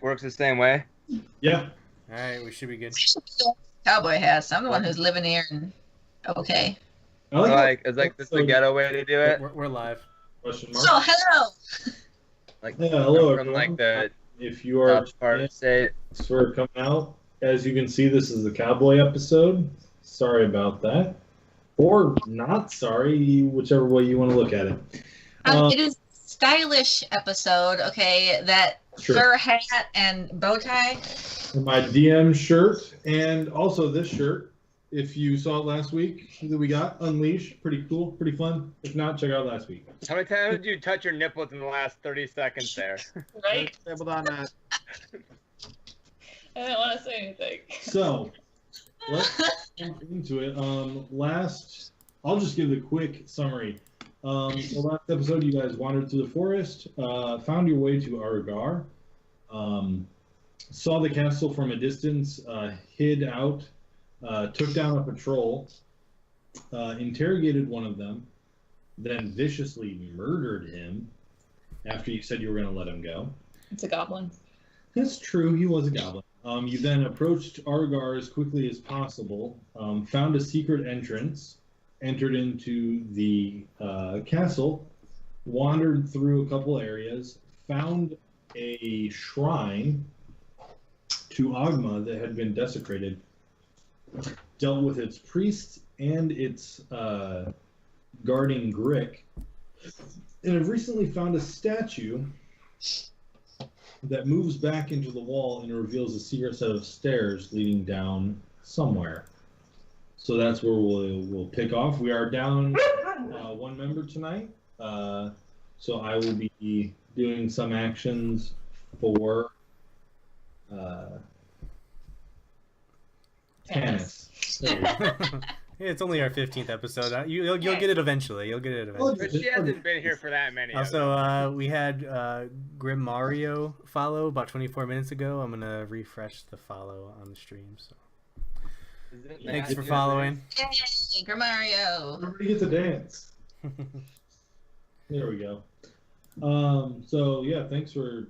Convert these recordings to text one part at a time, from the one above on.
works the same way? Yeah. All right, we should be good. Cowboy hats. I'm the one who's living here and okay. Is this the ghetto way to do it? We're live. Question mark. So hello. Hello from everyone. the if you are part of the state. Thanks for coming out. As you can see, this is the cowboy episode. Sorry about that. Or not sorry, whichever way you want to look at it. It is a stylish episode, okay? That fur hat and bow tie. My DM shirt, and also this shirt. If you saw it last week, that we got Unleash. Pretty cool, pretty fun. If not, check out last week. How many times did you touch your nipples in the last 30 seconds there? Right? Hold on that. I didn't want to say anything. So, let's jump into it. I'll just give the quick summary. The last episode, you guys wandered through the forest, found your way to Argar, saw the castle from a distance, hid out, took down a patrol, interrogated one of them, then viciously murdered him after you said you were going to let him go. It's a goblin. That's true, he was a goblin. You then approached Argar as quickly as possible, found a secret entrance, entered into the castle, wandered through a couple areas, found a shrine to Agma that had been desecrated, dealt with its priest and its guarding Grick, and have recently found a statue that moves back into the wall and reveals a secret set of stairs leading down somewhere. So that's where we'll pick off. We are down one member tonight, so I will be doing some actions for Tannis. Yeah, it's only our 15th episode. You'll get it eventually. But she hasn't been here for that many. Also, we had Grim Mario follow about 24 minutes ago. I'm gonna refresh the follow on the stream. So thanks for following. Yay, Grimario. Everybody gets a dance. There we go. So yeah, thanks for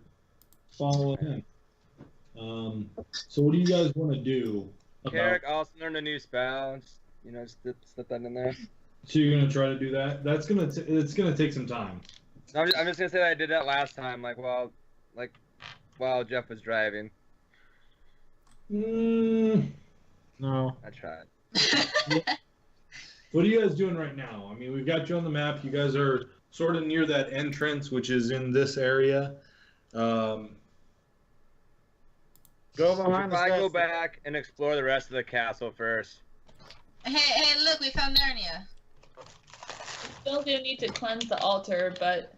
following in. So what do you guys want to do? Carrick also learned a new spell. Just slip that in there. So you're gonna try to do that? It's gonna take some time. I'm just gonna say that I did that last time, while Jeff was driving. No. I tried. What are you guys doing right now? I mean, we've got you on the map. You guys are sort of near that entrance, which is in this area. Go behind the go back and explore the rest of the castle first. Hey, look, we found Narnia. Still do need to cleanse the altar, but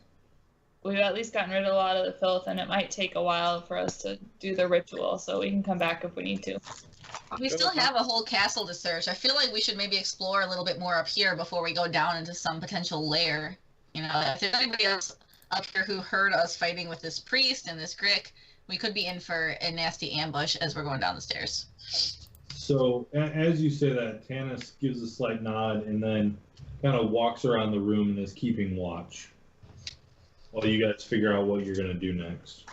we've at least gotten rid of a lot of the filth, and it might take a while for us to do the ritual, so we can come back if we need to. We still have a whole castle to search. I feel like we should maybe explore a little bit more up here before we go down into some potential lair. If there's anybody else up here who heard us fighting with this priest and this Grick, we could be in for a nasty ambush as we're going down the stairs. So as you say that, Tannis gives a slight nod and then kind of walks around the room and is keeping watch while you guys figure out what you're going to do next.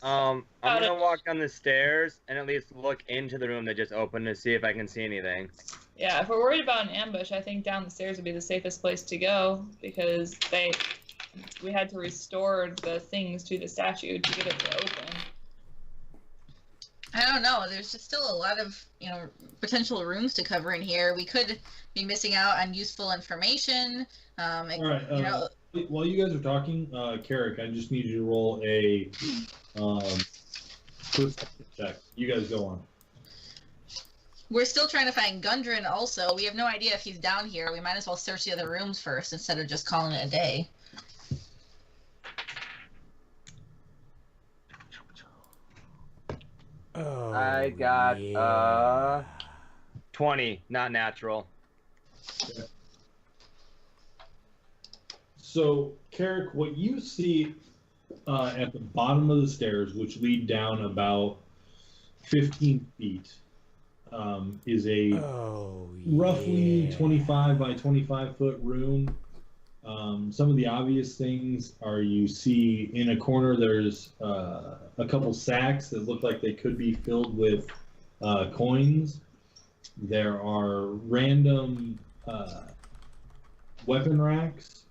I'm going to walk down the stairs and at least look into the room that just opened to see if I can see anything. Yeah, if we're worried about an ambush, I think down the stairs would be the safest place to go, because we had to restore the things to the statue to get it to open. I don't know. There's just still a lot of, potential rooms to cover in here. We could be missing out on useful information. All right. While you guys are talking, Carrick, I just need you to roll a perception check. You guys go on. We're still trying to find Gundren also. We have no idea if he's down here. We might as well search the other rooms first instead of just calling it a day. Oh, I got 20, not natural. Okay. So, Carrick, what you see at the bottom of the stairs, which lead down about 15 feet, is a roughly 25 by 25 foot room. Some of the obvious things are you see in a corner there's a couple sacks that look like they could be filled with coins. There are random weapon racks.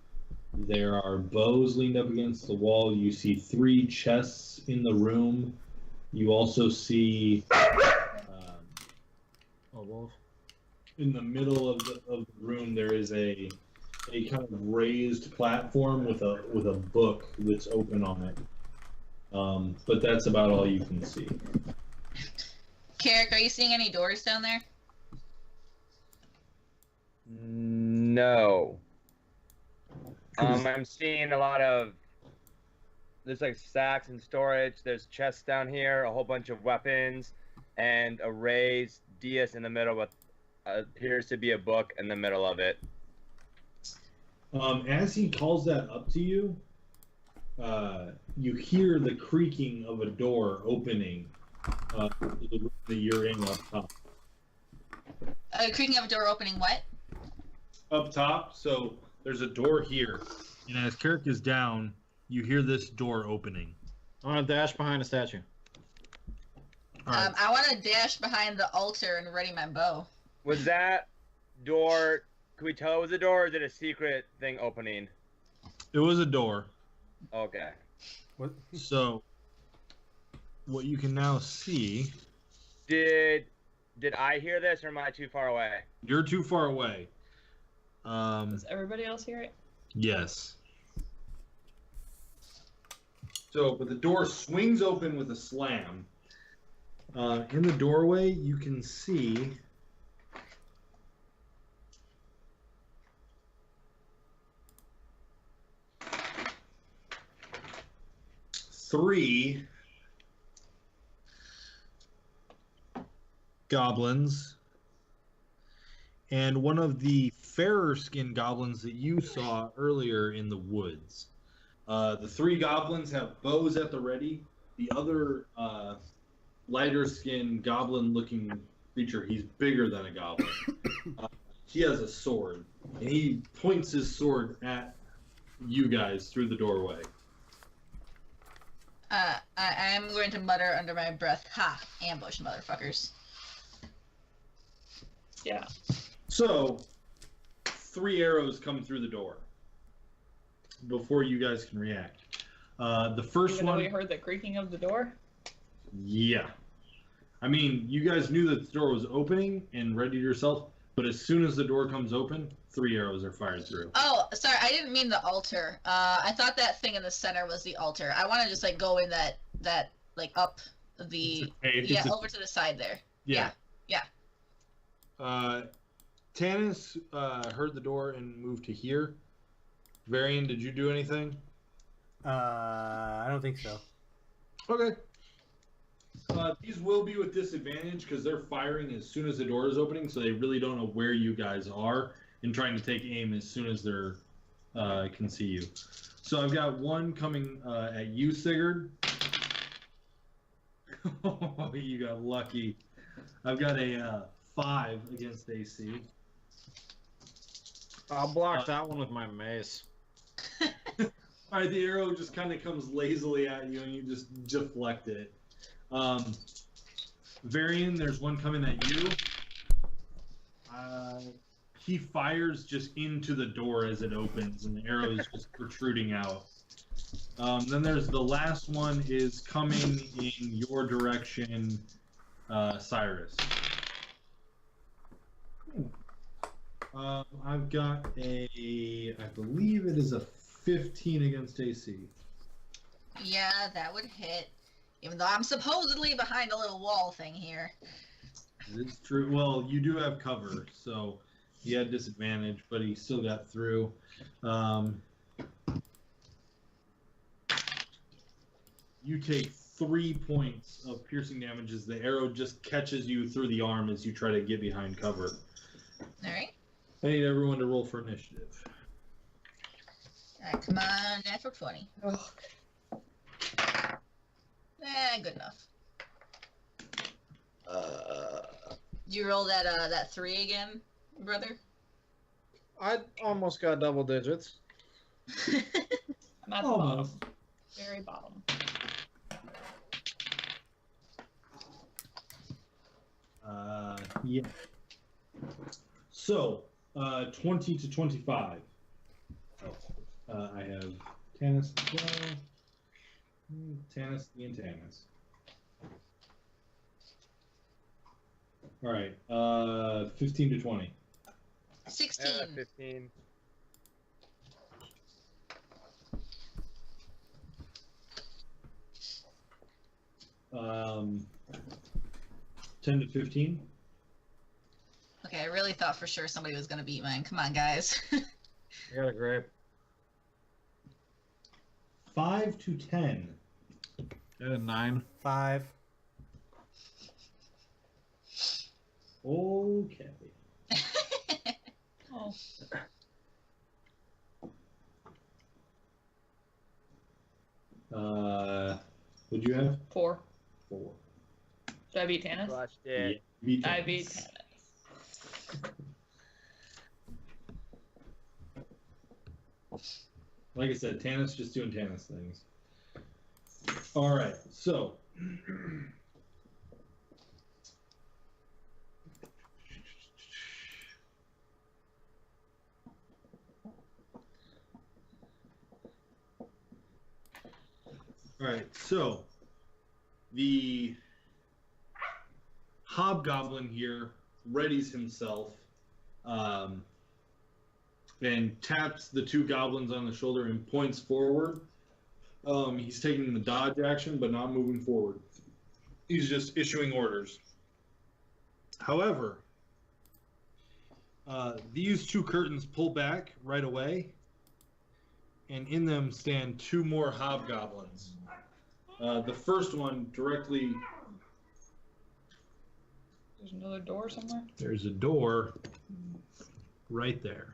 There are bows leaned up against the wall. You see 3 chests in the room. You also see A wolf. in the middle of the room there is a kind of raised platform with a book that's open on it. But that's about all you can see. Carrick, are you seeing any doors down there? No. I'm seeing a lot of. There's like sacks and storage. There's chests down here, a whole bunch of weapons, and a raised dais in the middle with appears to be a book in the middle of it. As he calls that up to you, you hear the creaking of a door opening to the room that you're in up top. Creaking of a door opening what? Up top, so there's a door here, and as Kirk is down, you hear this door opening. I want to dash behind a statue. All right. I want to dash behind the altar and ready my bow. Was that door? Can we tell it was a door, or is it a secret thing opening? It was a door. Okay. What? So, what you can now see, Did I hear this, or am I too far away? you're too far away. Does everybody else hear it? Yes. So, but the door swings open with a slam. In the doorway, you can see three goblins and one of the fairer skinned goblins that you saw earlier in the woods. The 3 goblins have bows at the ready. The other lighter skinned goblin looking creature, he's bigger than a goblin. He has a sword, and he points his sword at you guys through the doorway. I'm going to mutter under my breath, "Ha! Ambush, motherfuckers." Yeah. So, 3 arrows come through the door before you guys can react. The first Even though one, we heard the creaking of the door. yeah. I mean, you guys knew that the door was opening and readied yourself, but as soon as the door comes open, 3 arrows are fired through. Oh, sorry, I didn't mean the altar. I thought that thing in the center was the altar. I want to just like go in that like up the over to the side there. Yeah. Tanis heard the door and moved to here. Varian, did you do anything? I don't think so. Okay. These will be with disadvantage because they're firing as soon as the door is opening, so they really don't know where you guys are and trying to take aim as soon as they're can see you. So I've got one coming at you, Sigurd. Oh, you got lucky. I've got a 5 against AC. I'll block that one with my mace. All right, the arrow just kind of comes lazily at you, and you just deflect it. Varian, there's one coming at you. He fires just into the door as it opens, and the arrow is just protruding out. Then there's the last one is coming in your direction, Cyrus. I've got I believe it is a 15 against AC. Yeah, that would hit. Even though I'm supposedly behind a little wall thing here. It's true. Well, you do have cover, so he had disadvantage, but he still got through. You take 3 points of piercing damage as the arrow just catches you through the arm as you try to get behind cover. Alright. I need everyone to roll for initiative. Alright, come on, natural 20. Oh, Good enough. You roll that 3 again, brother? I almost got double digits. I'm at the Almost. bottom. Very bottom. Yeah. So, 20 to 25. I have Tanis as well. Tanis and Tanis. All right. 15 to 20. 16. 15. Um, 10 to 15. Okay, I really thought for sure somebody was gonna beat mine. Come on, guys. I got a grape. 5 to 10. I got a 9. 5. Okay. Oh, What'd you have? 4. 4. Did I beat Tanis? Crushed Yeah, it. beat I Tanis. beat Tanis. Like I said, Tanis just doing Tanis things. All right, so the hobgoblin here readies himself and taps the two goblins on the shoulder and points forward. He's taking the dodge action, but not moving forward. He's just issuing orders. However, these two curtains pull back right away, and in them stand two more hobgoblins. The first one directly... There's another door somewhere? There's a door right there.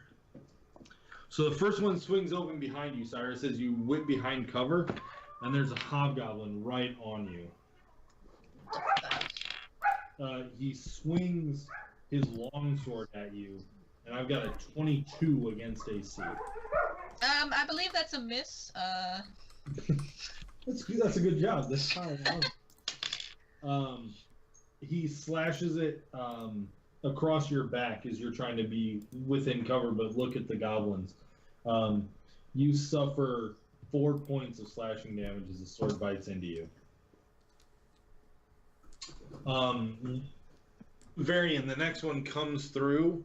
So the first one swings open behind you, Cyrus, as you whip behind cover, and there's a hobgoblin right on you. He swings his longsword at you, and I've got a 22 against AC. I believe that's a miss. That's a good job. That's fine. He slashes it across your back as you're trying to be within cover, but look at the goblins. You suffer 4 points of slashing damage as the sword bites into you. Varian, the next one comes through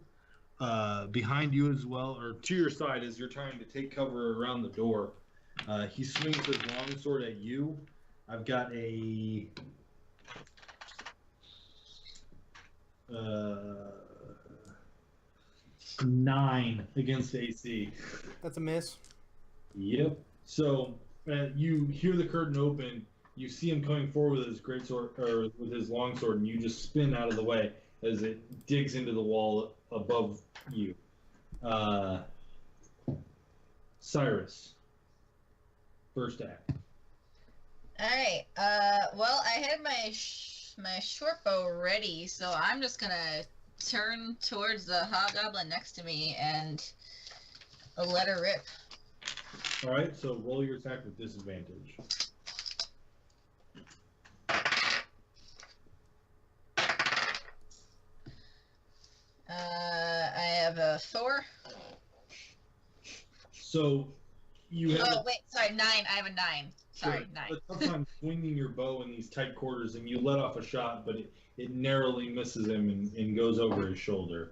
behind you as well, or to your side as you're trying to take cover around the door. He swings his longsword at you. I've got a 9 against AC. That's a miss. Yep. So you hear the curtain open. You see him coming forward with his greatsword or with his longsword, and you just spin out of the way as it digs into the wall above you. Cyrus, first act. All right. Well, I had my my short bow ready, so I'm just gonna turn towards the hobgoblin next to me and let her rip. All right. So roll your attack with disadvantage. I have a 4. So you have. Oh wait, sorry, 9. I have a 9. Sorry, Sure. 9. A tough time swinging your bow in these tight quarters, and you let off a shot, but it narrowly misses him and goes over his shoulder.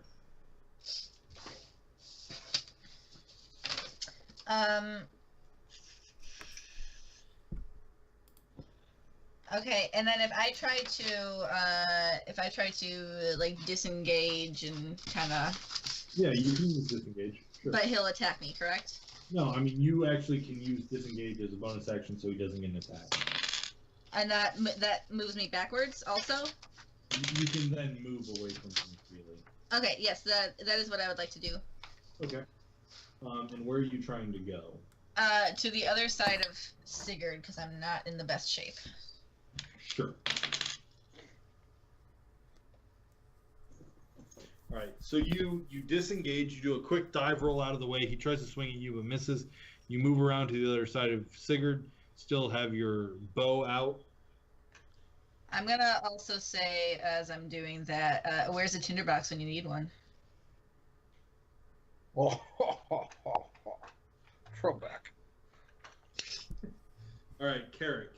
Okay, and then if I try to like disengage and kind of. Yeah, you can use disengage. Sure. But he'll attack me, correct? No, I mean you actually can use disengage as a bonus action, so he doesn't get an attack. And that moves me backwards, also. You can then move away from him freely. Okay, yes, that is what I would like to do. Okay. And where are you trying to go? To the other side of Sigurd, because I'm not in the best shape. Sure. All right. So you disengage. You do a quick dive roll out of the way. He tries to swing at you, but misses. You move around to the other side of Sigurd. Still have your bow out. I'm gonna also say, as I'm doing that, where's the tinderbox when you need one? Throwback. All right, Carrick.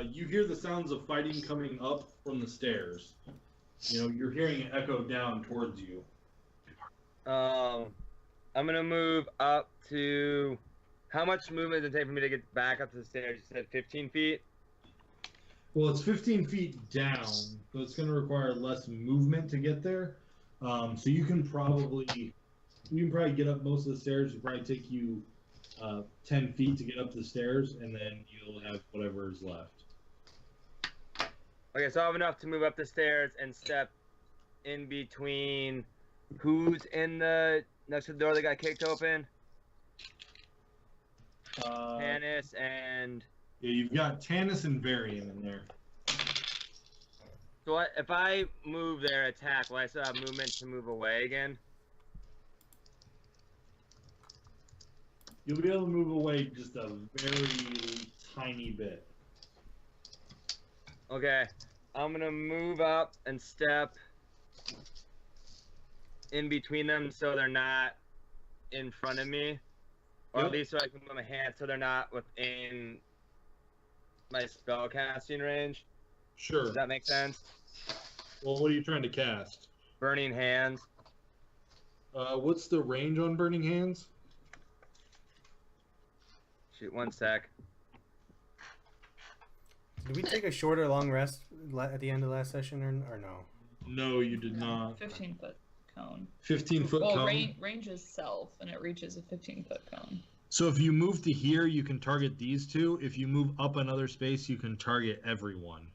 You hear the sounds of fighting coming up from the stairs. You know, you're hearing it echo down towards you. I'm gonna move up to. How much movement does it take for me to get back up to the stairs? You said 15 feet. Well, it's 15 feet down, so it's going to require less movement to get there. So you can probably get up most of the stairs. It'll probably take you 10 feet to get up the stairs, and then you'll have whatever is left. Okay, so I have enough to move up the stairs and step in between. Who's in the next to the door that got kicked open? Tannis and. Yeah, you've got Tannis and Varian in there. So if I move there, attack, will I still have movement to move away again? You'll be able to move away just a very tiny bit. Okay, I'm gonna move up and step in between them so they're not in front of me. Or at least so I can move my hands so they're not within my spell casting range. Sure. Does that make sense? Well, what are you trying to cast? Burning hands. What's the range on Burning Hands? Shoot, one sec. Did we take a short or long rest at the end of last session, or no? No, you did not. 15-foot cone. 15-foot Well, cone? range is self, and it reaches a 15-foot cone. So if you move to here, you can target these two. If you move up another space, you can target everyone.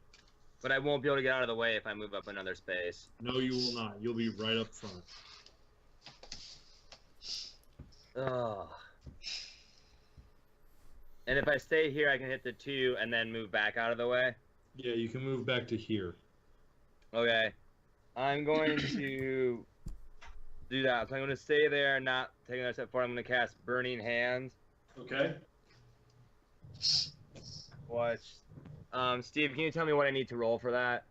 But I won't be able to get out of the way if I move up another space. No, you will not. You'll be right up front. Ugh. And if I stay here, I can hit the 2 and then move back out of the way? Yeah, you can move back to here. Okay. I'm going to do that. So I'm going to stay there, not take another step forward. I'm going to cast Burning Hands. Okay. Watch. Steve, can you tell me what I need to roll for that?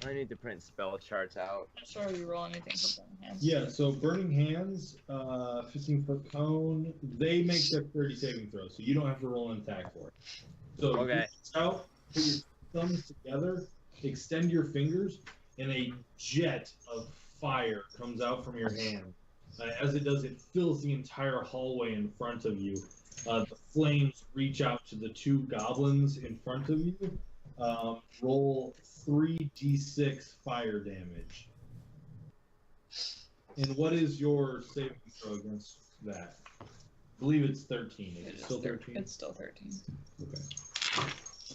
I need to print spell charts out. I'm not sure you roll anything for burning hands. Yeah, so Burning Hands, 15-foot cone, they make dexterity saving throws, so you don't have to roll an attack for it. So Okay. you reach out, put your thumbs together, extend your fingers, and a jet of fire comes out from your hand. As it does, it fills the entire hallway in front of you. The flames reach out to the 2 goblins in front of you. Roll 3d6 fire damage. And what is your saving throw against that? I believe it's 13. Is it still 13? It's still 13. Okay.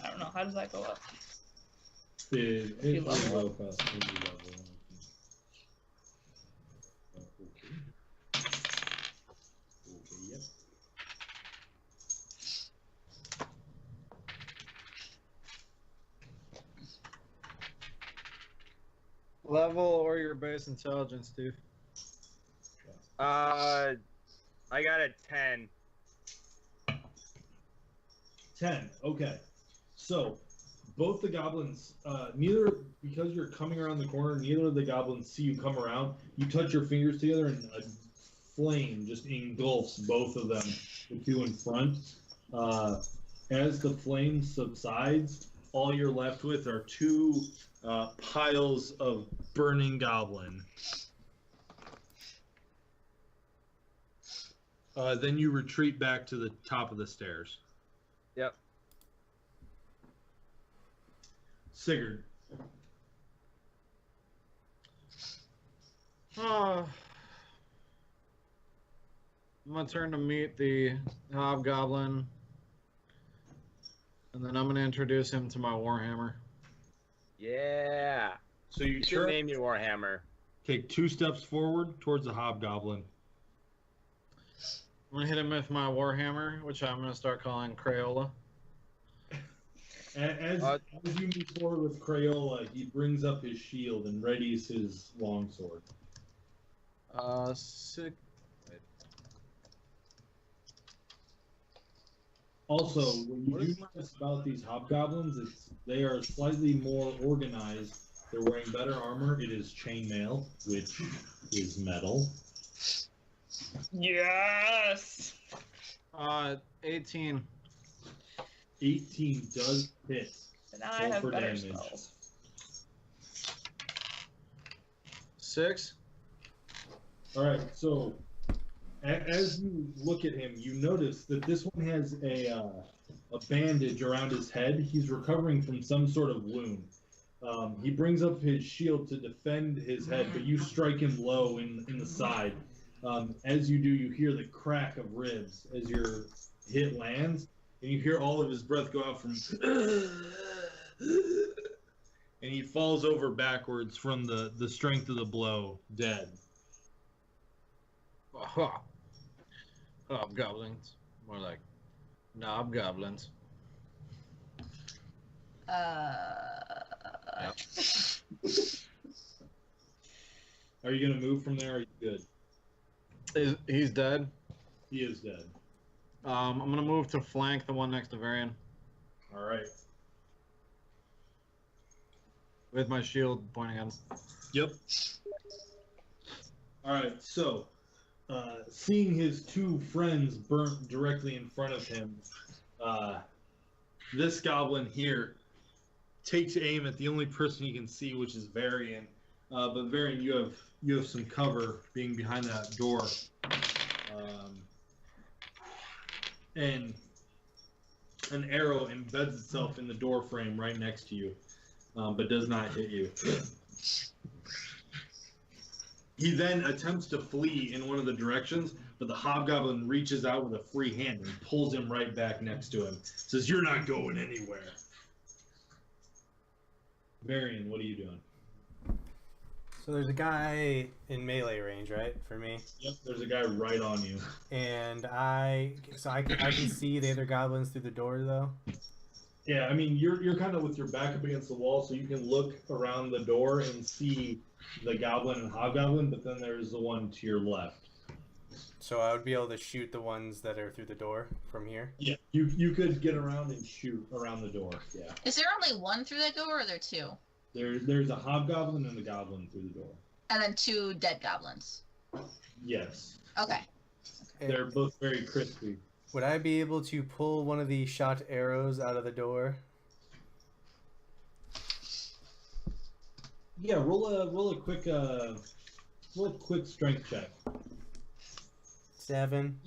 I don't know. How does that go up? It's you level low up. past any level. Okay. Okay, yep. Level or your base intelligence, Steve. I got a 10. 10. Okay. So, both the goblins, because you're coming around the corner, neither of the goblins see you come around. You touch your fingers together and a flame just engulfs both of them, the 2 in front. As the flame subsides, all you're left with are 2 piles of burning goblin. Then you retreat back to the top of the stairs. Yep. Sigurd. I'm gonna turn to meet the hobgoblin, and then I'm gonna introduce him to my warhammer. Yeah. So you You should name your Warhammer. take 2 steps forward towards the hobgoblin. I'm gonna hit him with my warhammer, which I'm gonna start calling Crayola. As you move forward with Crayola, he brings up his shield and readies his longsword. Also, what you do notice about these hobgoblins is they are slightly more organized. They're wearing better armor. It is chainmail, which is metal. Yes. 18. 18 does hit. And I Roll have for better damage. spells. 6. All right, so as you look at him, you notice that this one has a bandage around his head. He's recovering from some sort of wound. He brings up his shield to defend his head, but you strike him low in the side. As you do, you hear the crack of ribs as your hit lands, and you hear all of his breath go out from... and he falls over backwards from the strength of the blow, dead. Hobgoblins. More like knobgoblins. Are you going to move from there, or are you good? He's dead. He is dead. I'm gonna move to flank the one next to Varian All right. with my shield pointing at him. Yep. All right, so seeing his two friends burnt directly in front of him, this goblin here takes aim at the only person he can see, which is Varian. But Varian, you have some cover being behind that door, and an arrow embeds itself in the door frame right next to you, but does not hit you. He then attempts to flee in one of the directions, but the hobgoblin reaches out with a free hand and pulls him right back next to him. Says, "You're not going anywhere." Varian, what are you doing? So there's a guy in melee range, right, for me? Yep, there's a guy right on you. And I can see the other goblins through the door, though? Yeah, I mean, you're kind of with your back up against the wall, so you can look around the door and see the goblin and hobgoblin, but then there's the one to your left. So I would be able to shoot the ones that are through the door from here? Yeah, you could get around and shoot around the door, yeah. Is there only one through that door, or are there two? There's a hobgoblin and a goblin through the door. And then two dead goblins. Yes. Okay. They're both very crispy. Would I be able to pull one of the shot arrows out of the door? Yeah, roll a quick strength check. 7.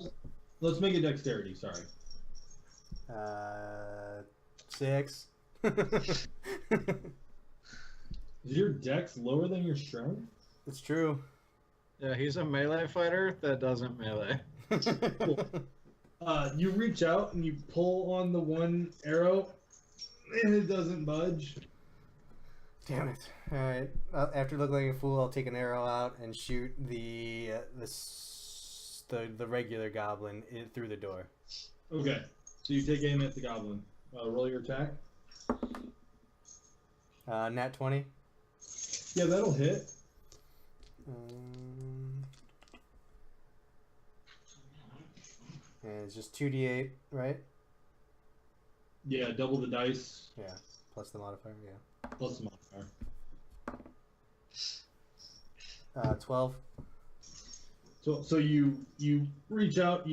Let's make it dexterity, sorry. 6. Is your dex lower than your strength? It's true. Yeah, he's a melee fighter that doesn't melee. You reach out and you pull on the one arrow, and it doesn't budge. Damn it. Alright. After looking like a fool, I'll take an arrow out and shoot the regular goblin through the door. Okay. So you take aim at the goblin. Roll your attack. Nat 20. Yeah, that'll hit. And it's just 2d8, right? Yeah, double the dice. Yeah. Plus the modifier, yeah. Plus the modifier. 12. So you reach out,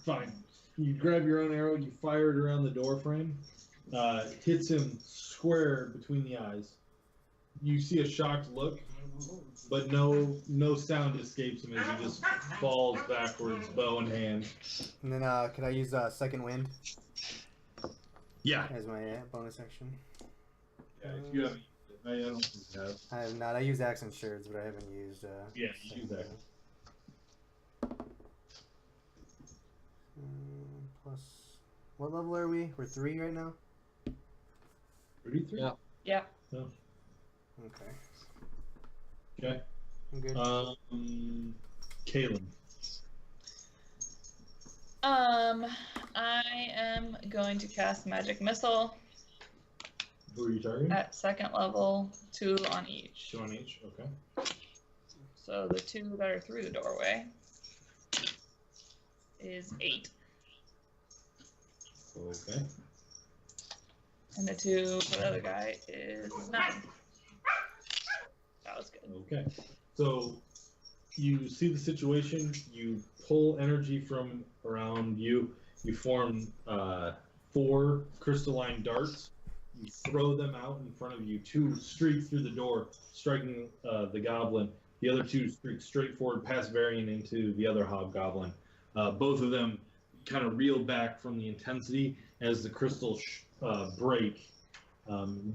fine. You grab your own arrow, you fire it around the door frame. Hits him square between the eyes. You see a shocked look, but no sound escapes him as he just falls backwards, bow in hand. And then could I use second wind Yeah. as my bonus action? Yeah, if you have, I don't think you have. I have not. I use accent shards, but I haven't used. Yeah, you use that. Plus, what level are we? We're 3 right now. 33. Yeah. Yeah. Oh, Okay. okay. I'm good. Kaylin. I am going to cast Magic Missile Who are you targeting? at second level, 2 on each. 2 on each. Okay. So the 2 that are through the doorway is 8. Okay. And the 2 for the other guy is 9. That was good. Okay. So you see the situation. You pull energy from around you. You form 4 crystalline darts. You throw them out in front of you. 2 streak through the door, striking the goblin. The other 2 streak straight forward past Varian into the other hobgoblin. Both of them kind of reel back from the intensity as the crystals break,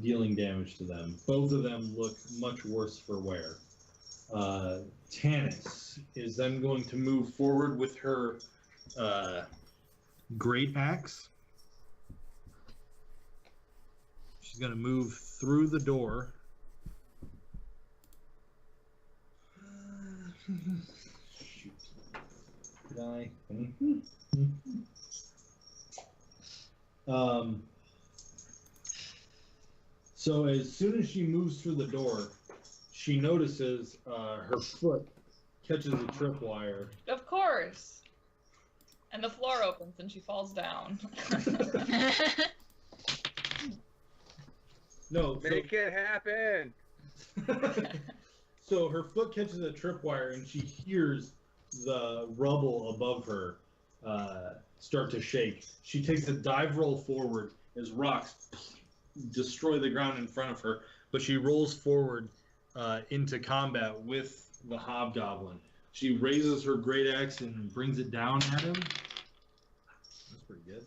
dealing damage to them. Both of them look much worse for wear. Tanis is then going to move forward with her great axe. She's going to move through the door. Shoot. Did I? So as soon as she moves through the door, she notices her foot catches a tripwire. Of course. And the floor opens and she falls down. No, Make it happen. So her foot catches a tripwire and she hears the rubble above her start to shake. She takes a dive roll forward as rocks destroy the ground in front of her, but she rolls forward into combat with the hobgoblin. She raises her great axe and brings it down at him. That's pretty good.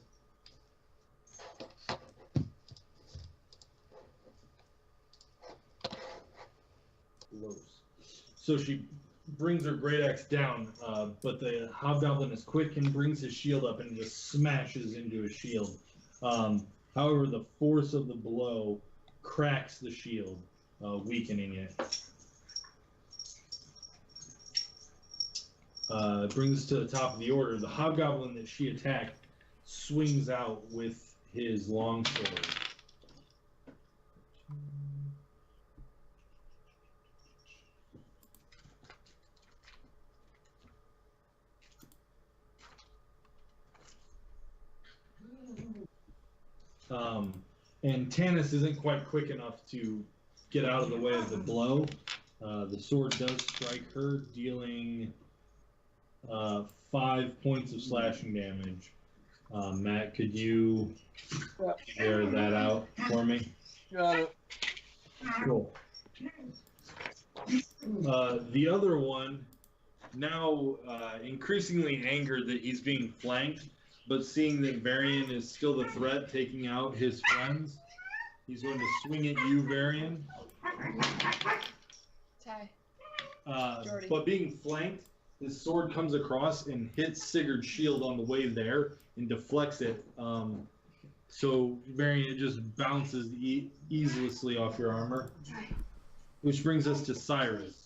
Close. So she brings her great axe down, but the hobgoblin is quick and brings his shield up and just smashes into his shield. However, the force of the blow cracks the shield, weakening it. Brings us to the top of the order. The hobgoblin that she attacked swings out with his longsword. And Tanis isn't quite quick enough to get out of the way of the blow. The sword does strike her, dealing 5 points of slashing damage. Matt, could you bear that out for me? Got it. Cool. The other one, now increasingly angered that he's being flanked, but seeing that Varian is still the threat, taking out his friends, he's going to swing at you, Varian. Ty. But being flanked, his sword comes across and hits Sigurd's shield on the way there and deflects it. So Varian, it just bounces easily off your armor. Which brings us to Cyrus.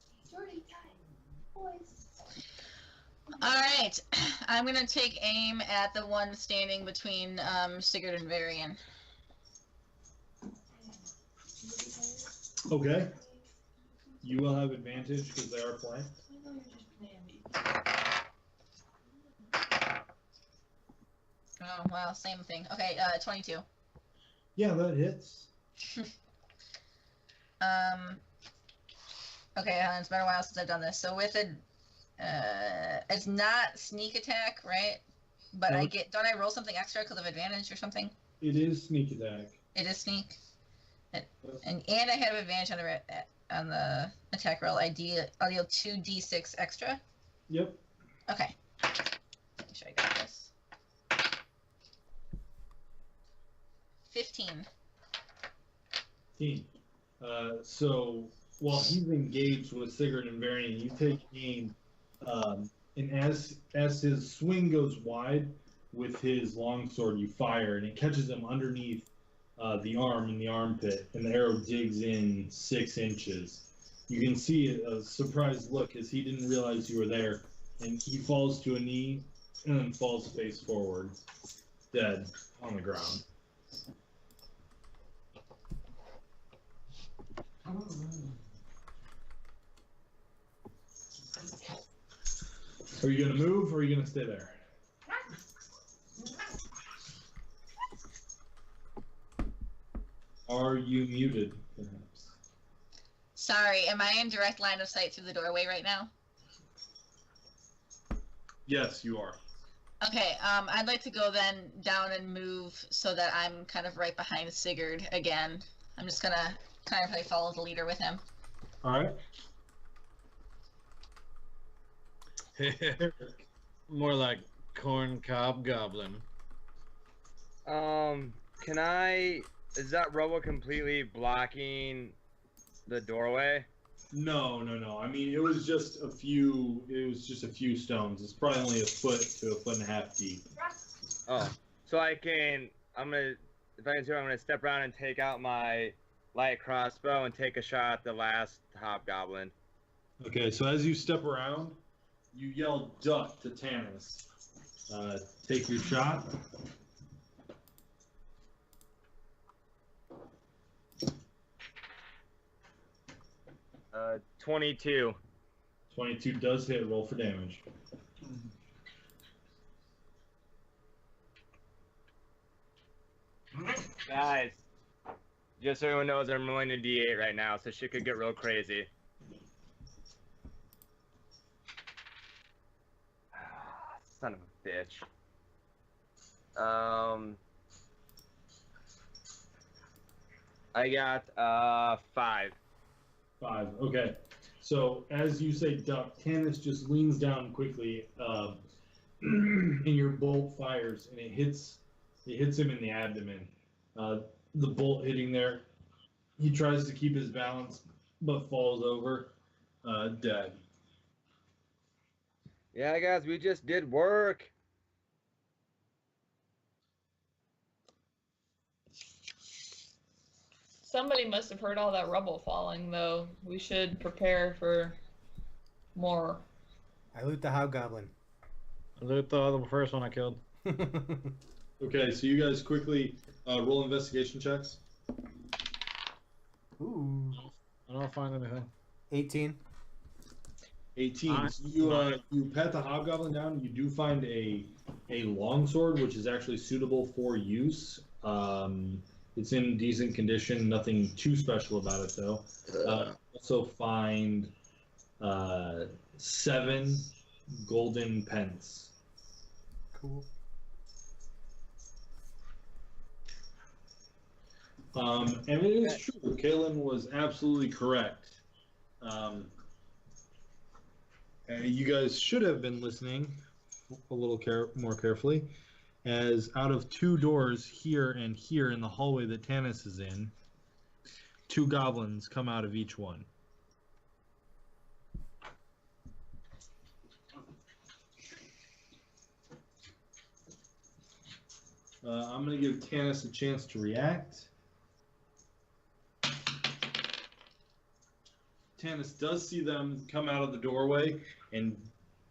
Alright, I'm gonna take aim at the one standing between Sigurd and Varian. Okay. You will have advantage because they are flanked. Oh, wow, same thing. Okay, 22. Yeah, that hits. Okay, it's been a while since I've done this. So with a, it's not sneak attack, right? But No. don't I roll something extra because of advantage or something? It is sneak attack. It is sneak. And I have advantage on the attack roll. I'll deal 2d6 extra. Yep. Okay. Make sure I got this. 15. So while he's engaged with Sigurd and Varian, you take aim, and as his swing goes wide with his longsword, you fire, and it catches him underneath the arm in the armpit, and the arrow digs in 6 inches. You can see a surprised look as he didn't realize you were there, and he falls to a knee and then falls face forward, dead on the ground. Are you going to move or are you going to stay there? Are you muted, perhaps? Sorry, am I in direct line of sight through the doorway right now? Yes, you are. Okay, I'd like to go then down and move so that I'm kind of right behind Sigurd again. I'm just gonna kind of like follow the leader with him. All right. More like corn cob goblin. Can I? Is that rubble completely blocking the doorway? No. I mean, it was just a few. It was just a few stones. It's probably only a foot to a foot and a half deep. Oh, so I can. I'm gonna. If I can do it, I'm gonna step around and take out my light crossbow and take a shot at the last hobgoblin. Okay, so as you step around, you yell "duck" to Tanis. Take your shot. 22. 22 does hit. Roll for damage. Guys, just so everyone knows, I'm rolling a D8 right now, so shit could get real crazy. Son of a bitch. I got 5. 5. Okay. So as you say duck, Tanis just leans down quickly, and your bolt fires, and it hits him in the abdomen. The bolt hitting there, he tries to keep his balance, but falls over, dead. Yeah, guys, we just did work. Somebody must have heard all that rubble falling, though. We should prepare for more. I loot the hobgoblin. Loot the first one I killed. Okay, so you guys quickly roll investigation checks. Ooh. I don't find anything. 18. 18. So you pat the hobgoblin down. You do find a longsword, which is actually suitable for use. It's in decent condition. Nothing too special about it, though. Also find 7 golden pence. Cool. And it is true. Kalen was absolutely correct. You guys should have been listening a little more carefully, as out of 2 doors here and here in the hallway that Tanis is in, 2 goblins come out of each one. I'm going to give Tanis a chance to react. Tanis does see them come out of the doorway and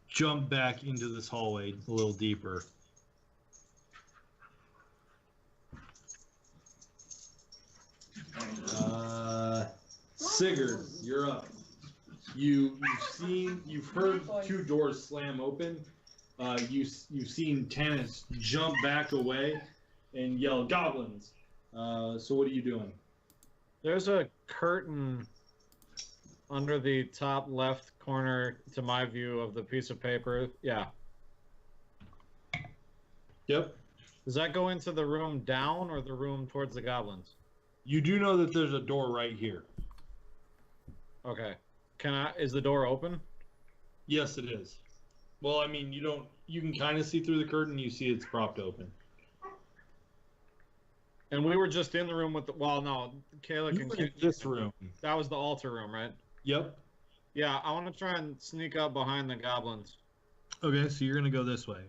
jump back into this hallway a little deeper. Sigurd, you're up. You've heard 2 doors slam open. You've seen Tanis jump back away and yell "goblins." So what are you doing? There's a curtain under the top left corner, to my view, of the piece of paper. Yeah. Yep. Does that go into the room down or the room towards the goblins? You do know that there's a door right here. Okay. Is the door open? Yes, it is. Well, I mean, you can kind of see through the curtain. You see it's propped open. And we were just in the room with the, well, no, Kayla You can were in this room. That was the altar room, right? Yep. Yeah, I want to try and sneak up behind the goblins. Okay, so you're going to go this way.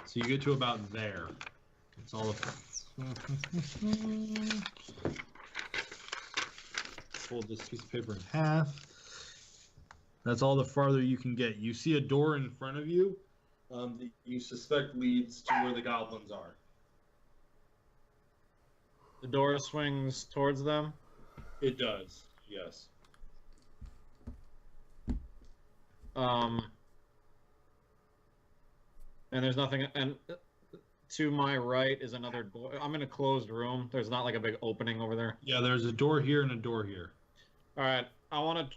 So you get to about there. It's all fold this piece of paper in half. That's all the farther you can get. You see a door in front of you that you suspect leads to where the goblins are. The door swings towards them. It does, yes. And there's nothing. And to my right is another door. I'm in a closed room. There's not like a big opening over there. Yeah, there's a door here and a door here. All right. I want to.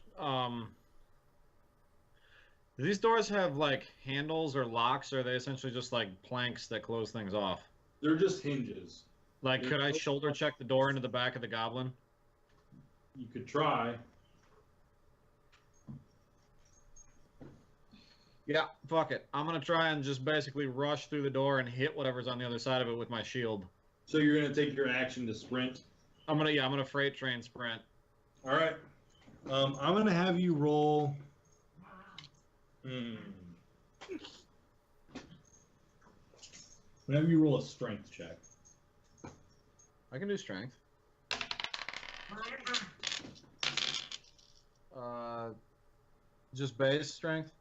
Do these doors have like handles or locks, or are they essentially just like planks that close things off? They're just hinges. Like, could I shoulder check the door into the back of the goblin? You could try. Yeah, fuck it. I'm gonna try and just basically rush through the door and hit whatever's on the other side of it with my shield. So you're gonna take your action to sprint. I'm gonna freight train sprint. All right. I'm gonna have you roll. I'm gonna have you roll a strength check. I can do strength. Just base strength.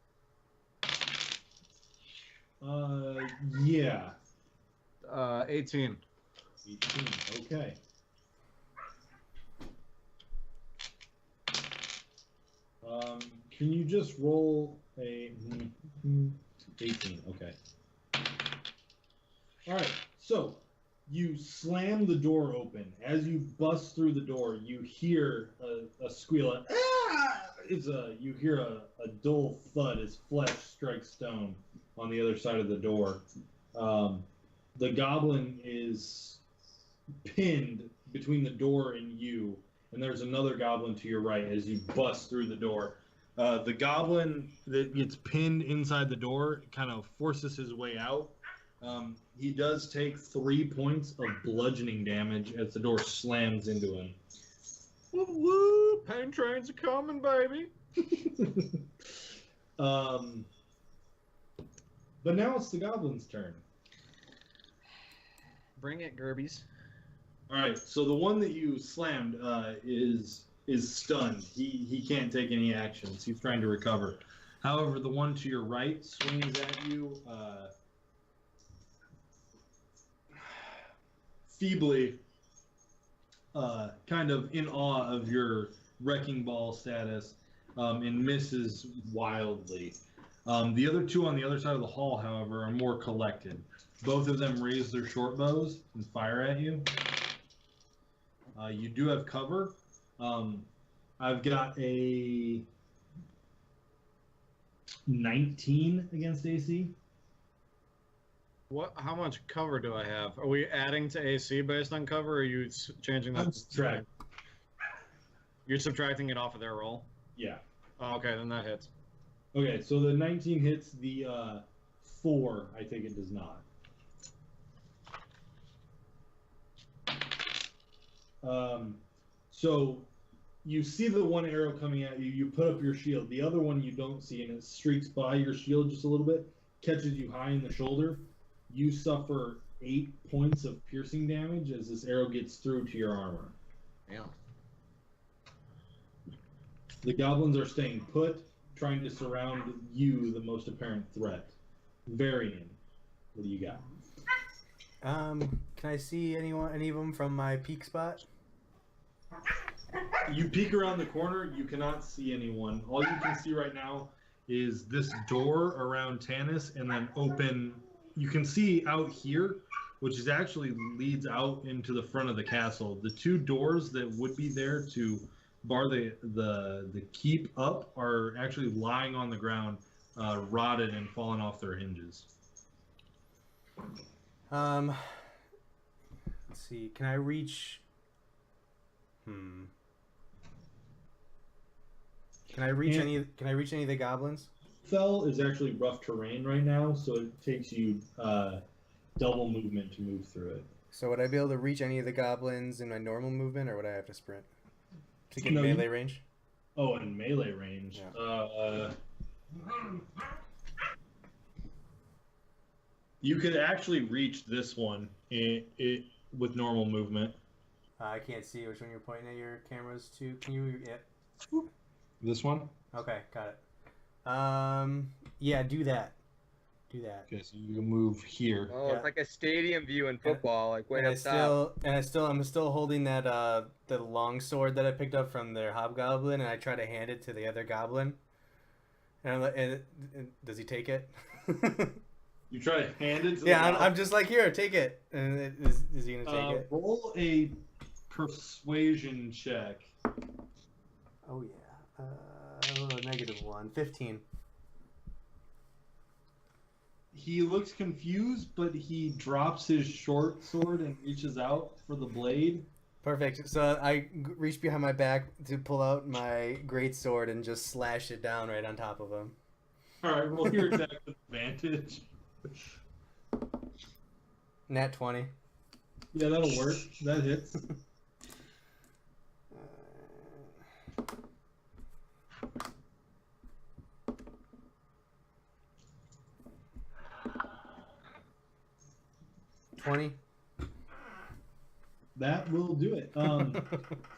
Yeah. 18. 18. Okay. Can you just roll a 18? Okay. All right. So you slam the door open. As you bust through the door, you hear a squeal. You hear a dull thud as flesh strikes stone on the other side of the door. The goblin is pinned between the door and you, and there's another goblin to your right as you bust through the door. The goblin that gets pinned inside the door kind of forces his way out. He does take 3 points of bludgeoning damage as the door slams into him. Woo woo! Pain trains are coming, baby. But now it's the goblin's turn. Bring it, Gerbies. All right, so the one that you slammed is stunned. He can't take any actions. He's trying to recover. However, the one to your right swings at you feebly, kind of in awe of your wrecking ball status, and misses wildly. The other two on the other side of the hall, however, are more collected. Both of them raise their short bows and fire at you. You do have cover. I've got a 19 against AC. What? How much cover do I have? Are we adding to AC based on cover, or are you changing that? You're subtracting it off of their roll? Yeah. Oh, okay, then that hits. Okay, so the 19 hits. The 4, I think it does not. So you see the one arrow coming at you. You put up your shield. The other one you don't see, and it streaks by your shield just a little bit, catches you high in the shoulder. You suffer 8 points of piercing damage as this arrow gets through to your armor. Yeah. The goblins are staying put, trying to surround you, the most apparent threat. Varian, what do you got? Can I see any of them from my peak spot? You peek around the corner, you cannot see anyone. All you can see right now is this door around Tanis, and then open. You can see out here, which is actually leads out into the front of the castle. The 2 doors that would be there to bar the keep up are actually lying on the ground, rotted and fallen off their hinges. Let's see. Can I reach? Can I reach any? Can I reach any of the goblins? Fell is actually rough terrain right now, so it takes you double movement to move through it. So would I be able to reach any of the goblins in my normal movement, or would I have to sprint to get No, melee range? Oh, in melee range. Yeah. You could actually reach this one with normal movement. I can't see which one you're pointing at your cameras to. Can you? Yeah. This one? Okay, got it. Yeah, do that. Do that. Okay, so you can move here. Oh, Yeah. it's like a stadium view in football, like way And up top. I'm still holding that the long sword that I picked up from their hobgoblin, and I try to hand it to the other goblin. And, does he take it? You try to hand it to Yeah, the I'm just like, here, take it. And is he gonna take it? Roll a persuasion check. Oh yeah. -1. 15. He looks confused, but he drops his short sword and reaches out for the blade. Perfect. So I reach behind my back to pull out my great sword and just slash it down right on top of him. All right, roll your attack with advantage. Nat 20. Yeah, that'll work. That hits. That will do it.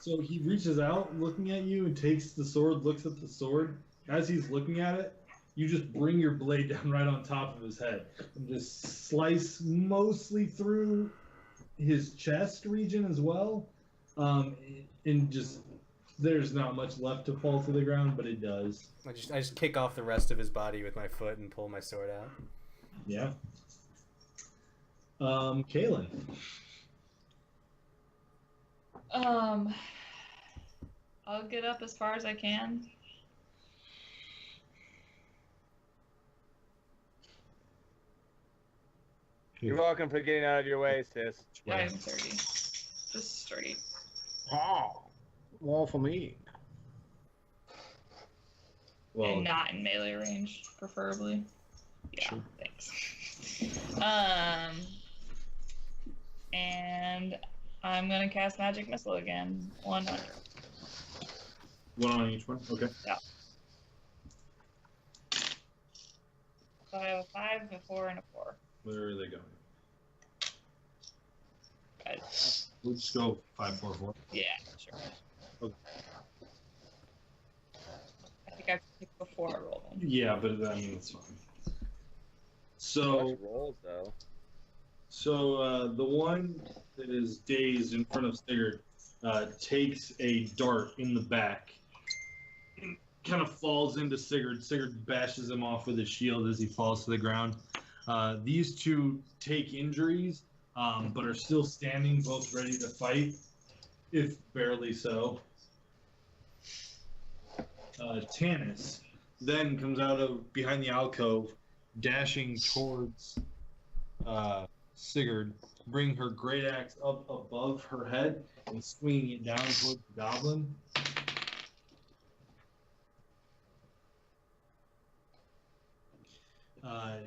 So he reaches out, looking at you, and takes the sword, looks at the sword. As he's looking at it, you just bring your blade down right on top of his head and just slice mostly through his chest region as well. And just there's not much left to fall to the ground, but it does. I just kick off the rest of his body with my foot and pull my sword out. Yeah. Kaylin. I'll get up as far as I can. You're welcome for getting out of your way, sis. Yeah, I'm 30. Just sturdy. Oh, wall for me. Well, And not in melee range, preferably. Yeah, Sure. thanks. And I'm gonna cast Magic Missile again. 100. one on each one. Okay. So I have a 5, a 4, and a 4. Where are they going? Guys. We'll just go 5, 4, 4. Yeah, sure. Okay. I think I picked before I rolled one. Yeah, but I mean it's fine. Much So, rolls though. the one that is dazed in front of Sigurd takes a dart in the back and kind of falls into Sigurd. Sigurd bashes him off with his shield as he falls to the ground. These two take injuries, but are still standing, both ready to fight, if barely so. Tanis then comes out of behind the alcove, dashing towards Sigurd, bring her great axe up above her head and swinging it down towards the goblin.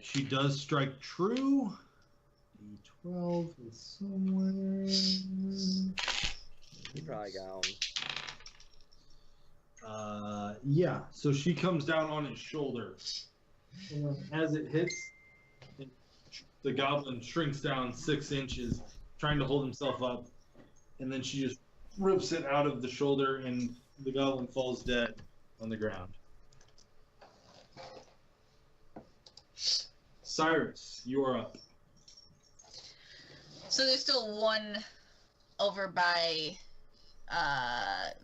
She does strike true. D12 is somewhere. You probably got him. Yeah, so she comes down on his shoulder. And as it hits, the goblin shrinks down 6 inches, trying to hold himself up. And then she just rips it out of the shoulder, and the goblin falls dead on the ground. Cyrus, you are up. So there's still one over by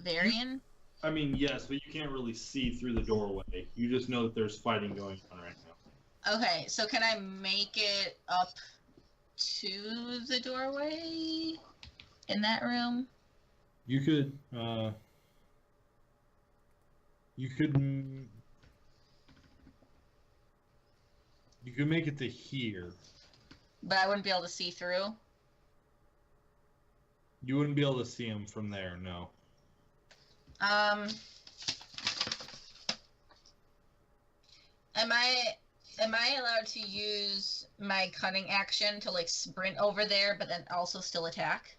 Varian. I mean, yes, but you can't really see through the doorway. You just know that there's fighting going on right now. Okay, so can I make it up to the doorway in that room? You could, you could make it to here. But I wouldn't be able to see through. You wouldn't be able to see him from there, no. Am I allowed to use my cunning action to like sprint over there, but then also still attack?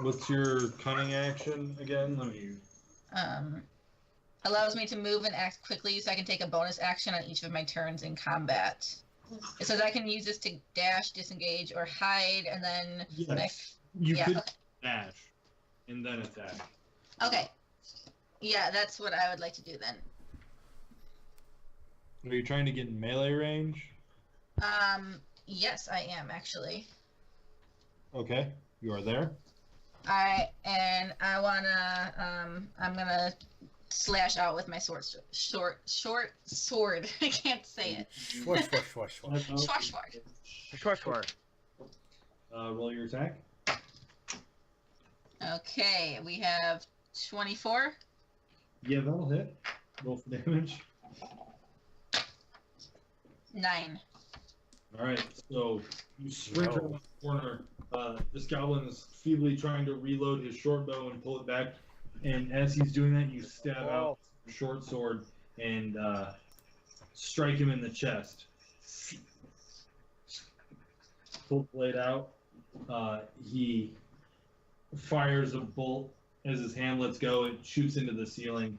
What's your cunning action again? Let me. Allows me to move and act quickly, so I can take a bonus action on each of my turns in combat. It says I can use this to dash, disengage, or hide, and then Yes. You could dash and then attack. Okay. Yeah, that's what I would like to do then. Are you trying to get in melee range? Yes, I am actually. Okay, you are there. Alright, and I wanna, I'm gonna slash out with my short sword. I can't say it. Swash, swash, swash, swash. Swash, swash. Short. Roll your attack. Okay, we have 24. Yeah, that'll hit. Roll for damage. 9. All right, so you sprint around the corner. This goblin is feebly trying to reload his short bow and pull it back. And as he's doing that, you stab out your short sword and strike him in the chest. Pull the blade out. He fires a bolt as his hand lets go. It shoots into the ceiling.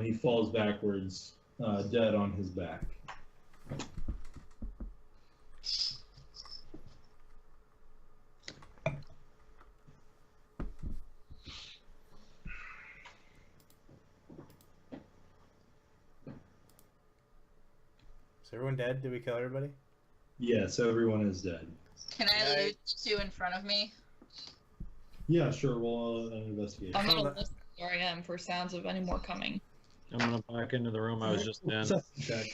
He falls backwards, dead on his back. Is everyone dead? Did we kill everybody? Yes, everyone is dead. Can I loot 2 in front of me? Yeah, sure. We'll investigate. I'm gonna listen where I am for sounds of any more coming. I'm gonna back into the room I was just in. Check.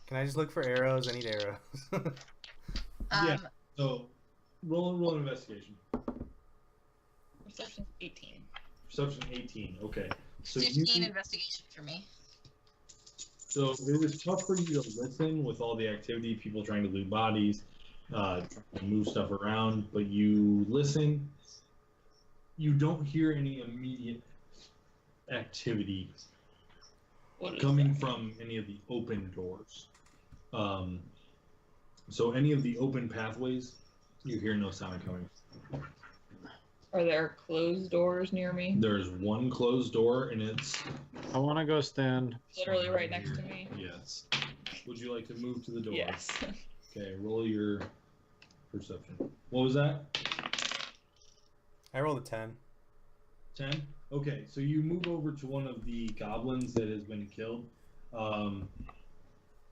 Can I just look for arrows? I need arrows. Yeah. So roll an investigation. Perception 18. Perception 18. Okay. So 15 investigation for me. So it was tough for you to listen with all the activity, people trying to loot bodies, trying to move stuff around, but you listen. You don't hear any immediate activity coming from any of the open doors. So any of the open pathways, you hear no sound coming. Are there closed doors near me? There's one closed door, and it's I want to go stand. Literally right next to me. Yes. Would you like to move to the door? Yes. Okay, roll your perception. What was that? I rolled a 10. 10? Okay, so you move over to one of the goblins that has been killed. One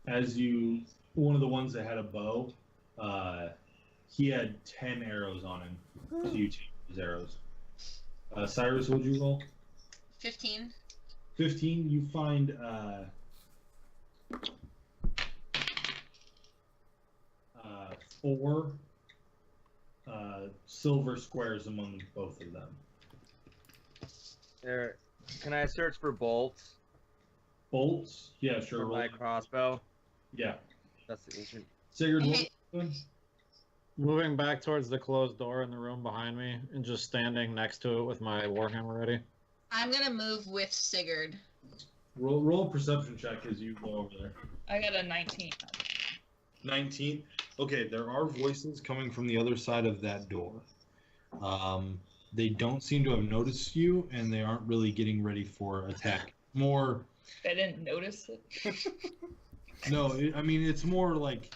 of the ones that had a bow, he had 10 arrows on him. So you take his arrows. Cyrus, what would you roll? 15. 15, you find 4 silver squares among both of them. There. Can I search for bolts Bolts? Yeah, sure. for roll. my crossbow? Yeah. That's the ancient. Sigurd, what Hey. are you doing? Moving back towards the closed door in the room behind me and just standing next to it with my warhammer ready. I'm gonna move with Sigurd. Roll a perception check as you go over there. I got a 19. 19. Okay, there are voices coming from the other side of that door. They don't seem to have noticed you, and they aren't really getting ready for attack. More. I didn't notice it. No, it's more like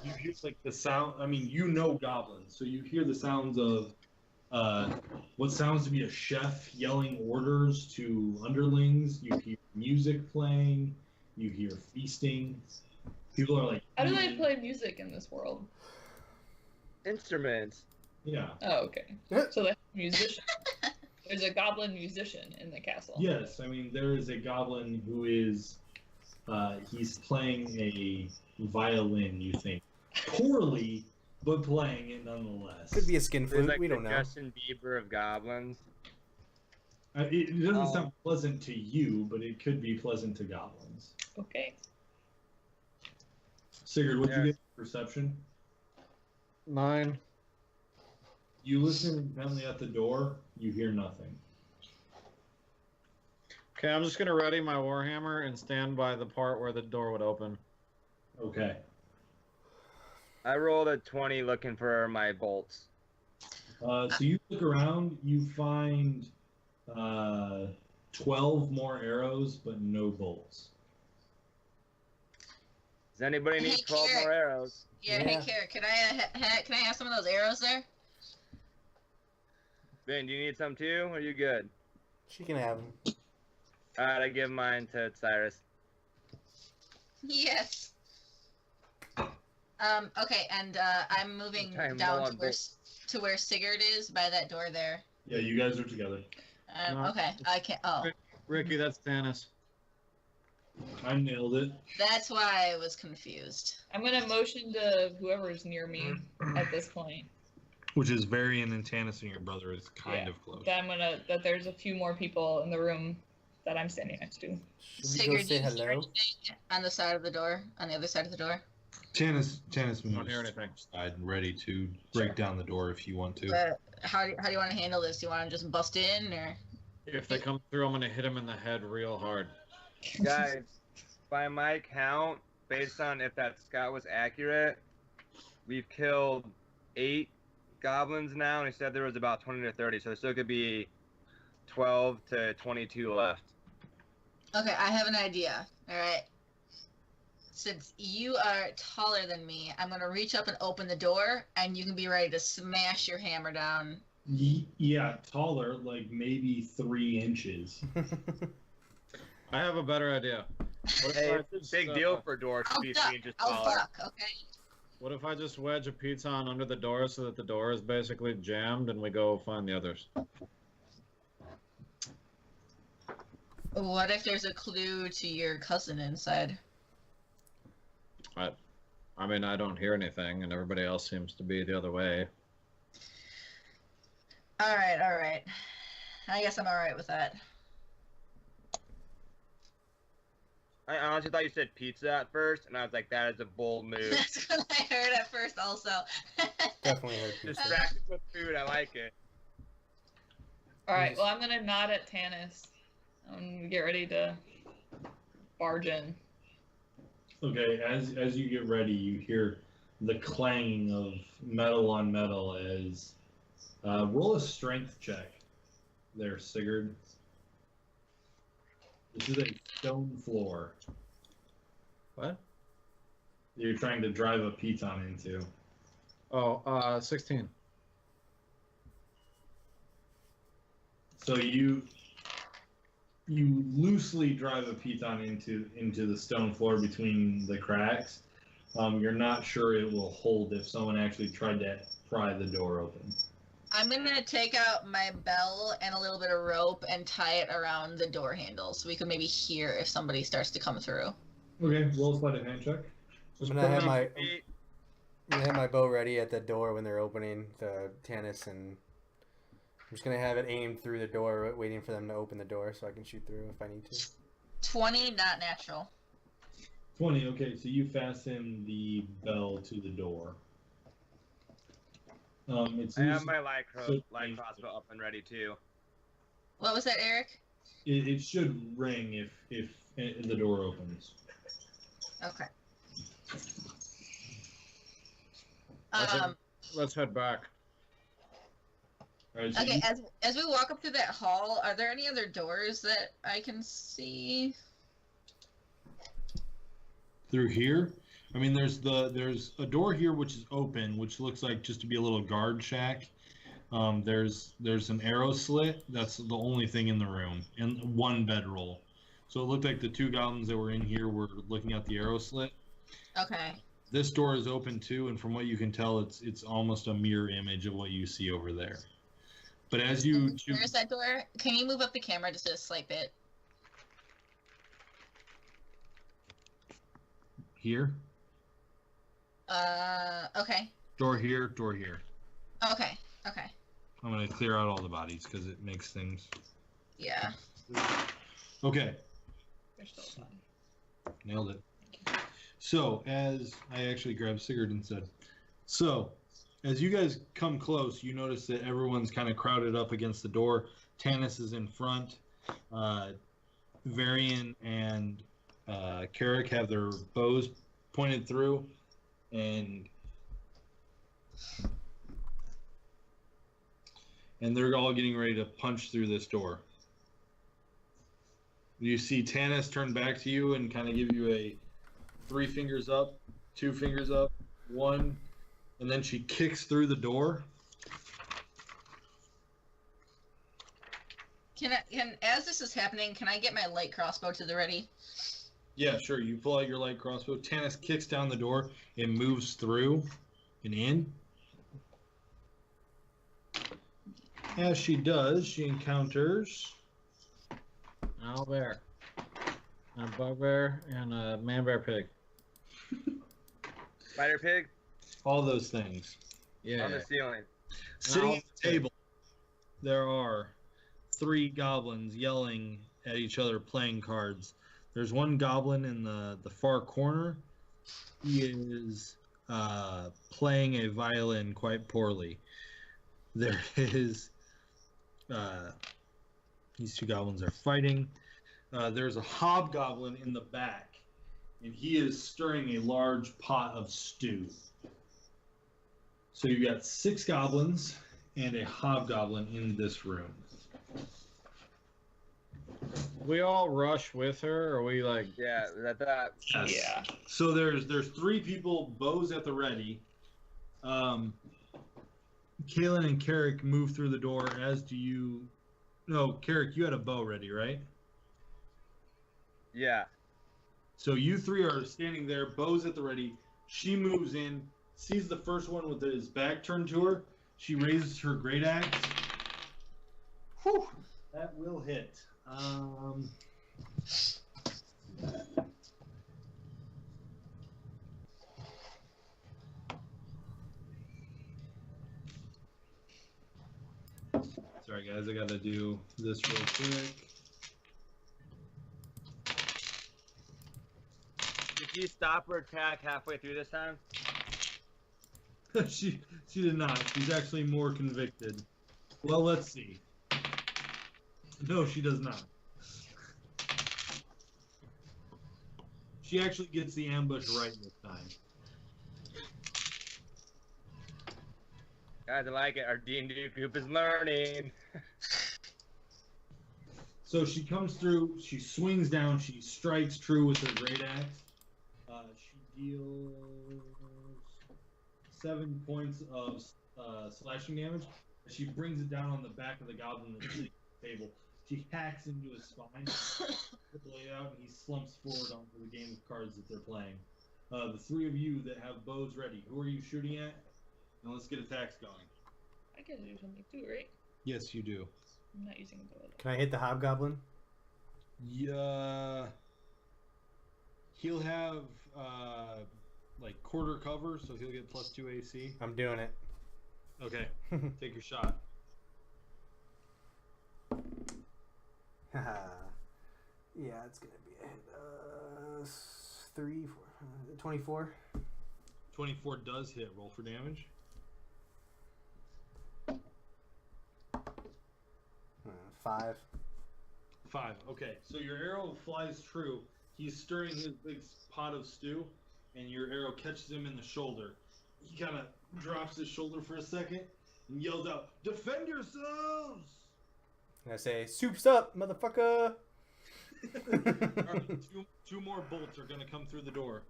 you hear like the sound. I mean, you know goblins, so you hear the sounds of what sounds to be a chef yelling orders to underlings. You hear music playing. You hear feasting. People are like. How do they play music in this world? Instruments. Yeah. Oh, okay. So they have a musician. There's a goblin musician in the castle. Yes, I mean there is a goblin who is he's playing a violin, you think. Poorly, but playing it nonetheless. Could be a skin He's flute. like We the don't know. Justin Bieber of goblins. It doesn't sound pleasant to you, but it could be pleasant to goblins. Okay. Sigurd, what'd you Yeah. get for perception? 9. You listen intently at the door, you hear nothing. Okay, I'm just gonna ready my warhammer and stand by the part where the door would open. Okay. I rolled a 20 looking for my bolts. So you look around, you find 12 more arrows, but no bolts. Does anybody need Hey, 12 Carrot. more arrows? Yeah, Yeah. hey, Kara, can I have some of those arrows there? Ben, do you need some too? Or are you good? She can have them. Alright, I give mine to Cyrus. Yes. Okay, and I'm moving Okay, down roll to on to where Sigurd is by that door there. Yeah, you guys are together. No. Okay, I can't. Oh, Ricky, that's Thanos. I nailed it. That's why I was confused. I'm gonna motion to whoever's near me at this point. Which is Varian and Tannis and your brother is kind of close. That there's a few more people in the room that I'm standing next to. Should we go Sigurd, say do you hear hello? anything on the side of the door? On the other side of the door? Tannis Don't moves hear anything. side and ready to break down the door if you want to. How do you want to handle this? Do you want to just bust in, or? If they come through, I'm gonna hit him in the head real hard. Guys, by my count, based on if that scout was accurate, we've killed 8 goblins now, and he said there was about 20 to 30, so there still could be 12 to 22 left. Okay, I have an idea. All right. Since you are taller than me, I'm gonna reach up and open the door, and you can be ready to smash your hammer down. Yeah, taller, like maybe 3 inches. I have a better idea. What if Hey, I it's a just, big deal for doors to be seen just Oh taller. fuck! Okay. What if I just wedge a piton under the door so that the door is basically jammed and we go find the others? What if there's a clue to your cousin inside? I mean, I don't hear anything, and everybody else seems to be the other way. All right. I guess I'm all right with that. I honestly thought you said pizza at first, and I was like, that is a bold move. That's what I heard at first, also. Definitely heard pizza. Distracted with food, I like it. All right. Well, I'm gonna nod at Tannis. I'm gonna get ready to barge in. Okay, as you get ready, you hear the clanging of metal on metal as roll a strength check there, Sigurd. This is a stone floor. What? You're trying to drive a piton into. Oh, 16. So you loosely drive a piton into the stone floor between the cracks. You're not sure it will hold if someone actually tried to pry the door open. I'm gonna take out my bell and a little bit of rope and tie it around the door handle so we can maybe hear if somebody starts to come through. Okay, roll a sleight of hand check. I'm gonna have my bow ready at the door when they're opening the Tannis, and I'm just gonna have it aimed through the door, waiting for them to open the door so I can shoot through if I need to. 20, not natural. 20, okay, so you fasten the bell to the door. I have my light crossbow up and ready too. What was that, Eric? It should ring if the door opens. Okay. Let's head back. All right, so Okay, as we walk up through that hall, are there any other doors that I can see? through here, I mean, there's a door here which is open, which looks like just to be a little guard shack. There's an arrow slit. That's the only thing in the room, and one bedroll. So it looked like the 2 goblins that were in here were looking at the arrow slit. Okay. This door is open too, and from what you can tell, it's almost a mirror image of what you see over there. But as you Where's that door? Can you move up the camera just a slight bit? here, Okay. door here, door here. Okay. I'm gonna clear out all the bodies because it makes things. Yeah. Okay, They're still fun. nailed it. So as I actually grabbed Sigurd and said, so as you guys come close, you notice that everyone's kind of crowded up against the door. Tannis is in front. Varian and Carrick have their bows pointed through, and they're all getting ready to punch through this door. You see Tannis turn back to you and kind of give you a 3 fingers up, 2 fingers up, 1, and then she kicks through the door. As this is happening, can I get my light crossbow to the ready? Yeah, sure. You pull out your light crossbow. Tannis kicks down the door and moves through and in. As she does, she encounters Owl bear. A bugbear and a man bear pig. Spider pig All those things. Yeah. on the ceiling. Sitting Owl at the table, there are 3 goblins yelling at each other, playing cards. There's one goblin in the far corner. He is playing a violin quite poorly. There is these 2 goblins are fighting. There's a hobgoblin in the back, and he is stirring a large pot of stew. So you got 6 goblins and a hobgoblin in this room. We all rush with her, or we like? Yeah, that. Yes. Yeah. So there's 3 people, bows at the ready. Kaylin and Carrick move through the door, as do you. No, Carrick, you had a bow ready, right? Yeah. So you 3 are standing there, bows at the ready. She moves in, sees the first one with his back turned to her. She raises her great axe. Whew, that will hit. Sorry guys, I gotta do this real quick. Did she stop her attack halfway through this time? she did not. She's actually more convicted. Well, let's see. No, she does not. She actually gets the ambush right this time. Guys, I like it. Our D&D group is learning. So she comes through, she swings down, she strikes true with her great axe. She deals 7 points of slashing damage. She brings it down on the back of the goblin that's sitting at the table. She hacks into his spine, the blade out, and he slumps forward onto the game of cards that they're playing. The 3 of you that have bows ready, who are you shooting at? And let's get attacks going. I can do something too, right? Yes, you do. I'm not using a bow. Can I hit the hobgoblin? Yeah. He'll have like quarter cover, so he'll get +2 AC. I'm doing it. Okay, take your shot. Yeah, it's gonna be a hit. 3, 4, 24. 24 does hit. Roll for damage. 5. 5. Okay, so your arrow flies true. He's stirring his big pot of stew, and your arrow catches him in the shoulder. He kind of drops his shoulder for a second and yells out, "Defend yourselves!" And I say, "Soup's up, motherfucker!" All right, two more bolts are going to come through the door.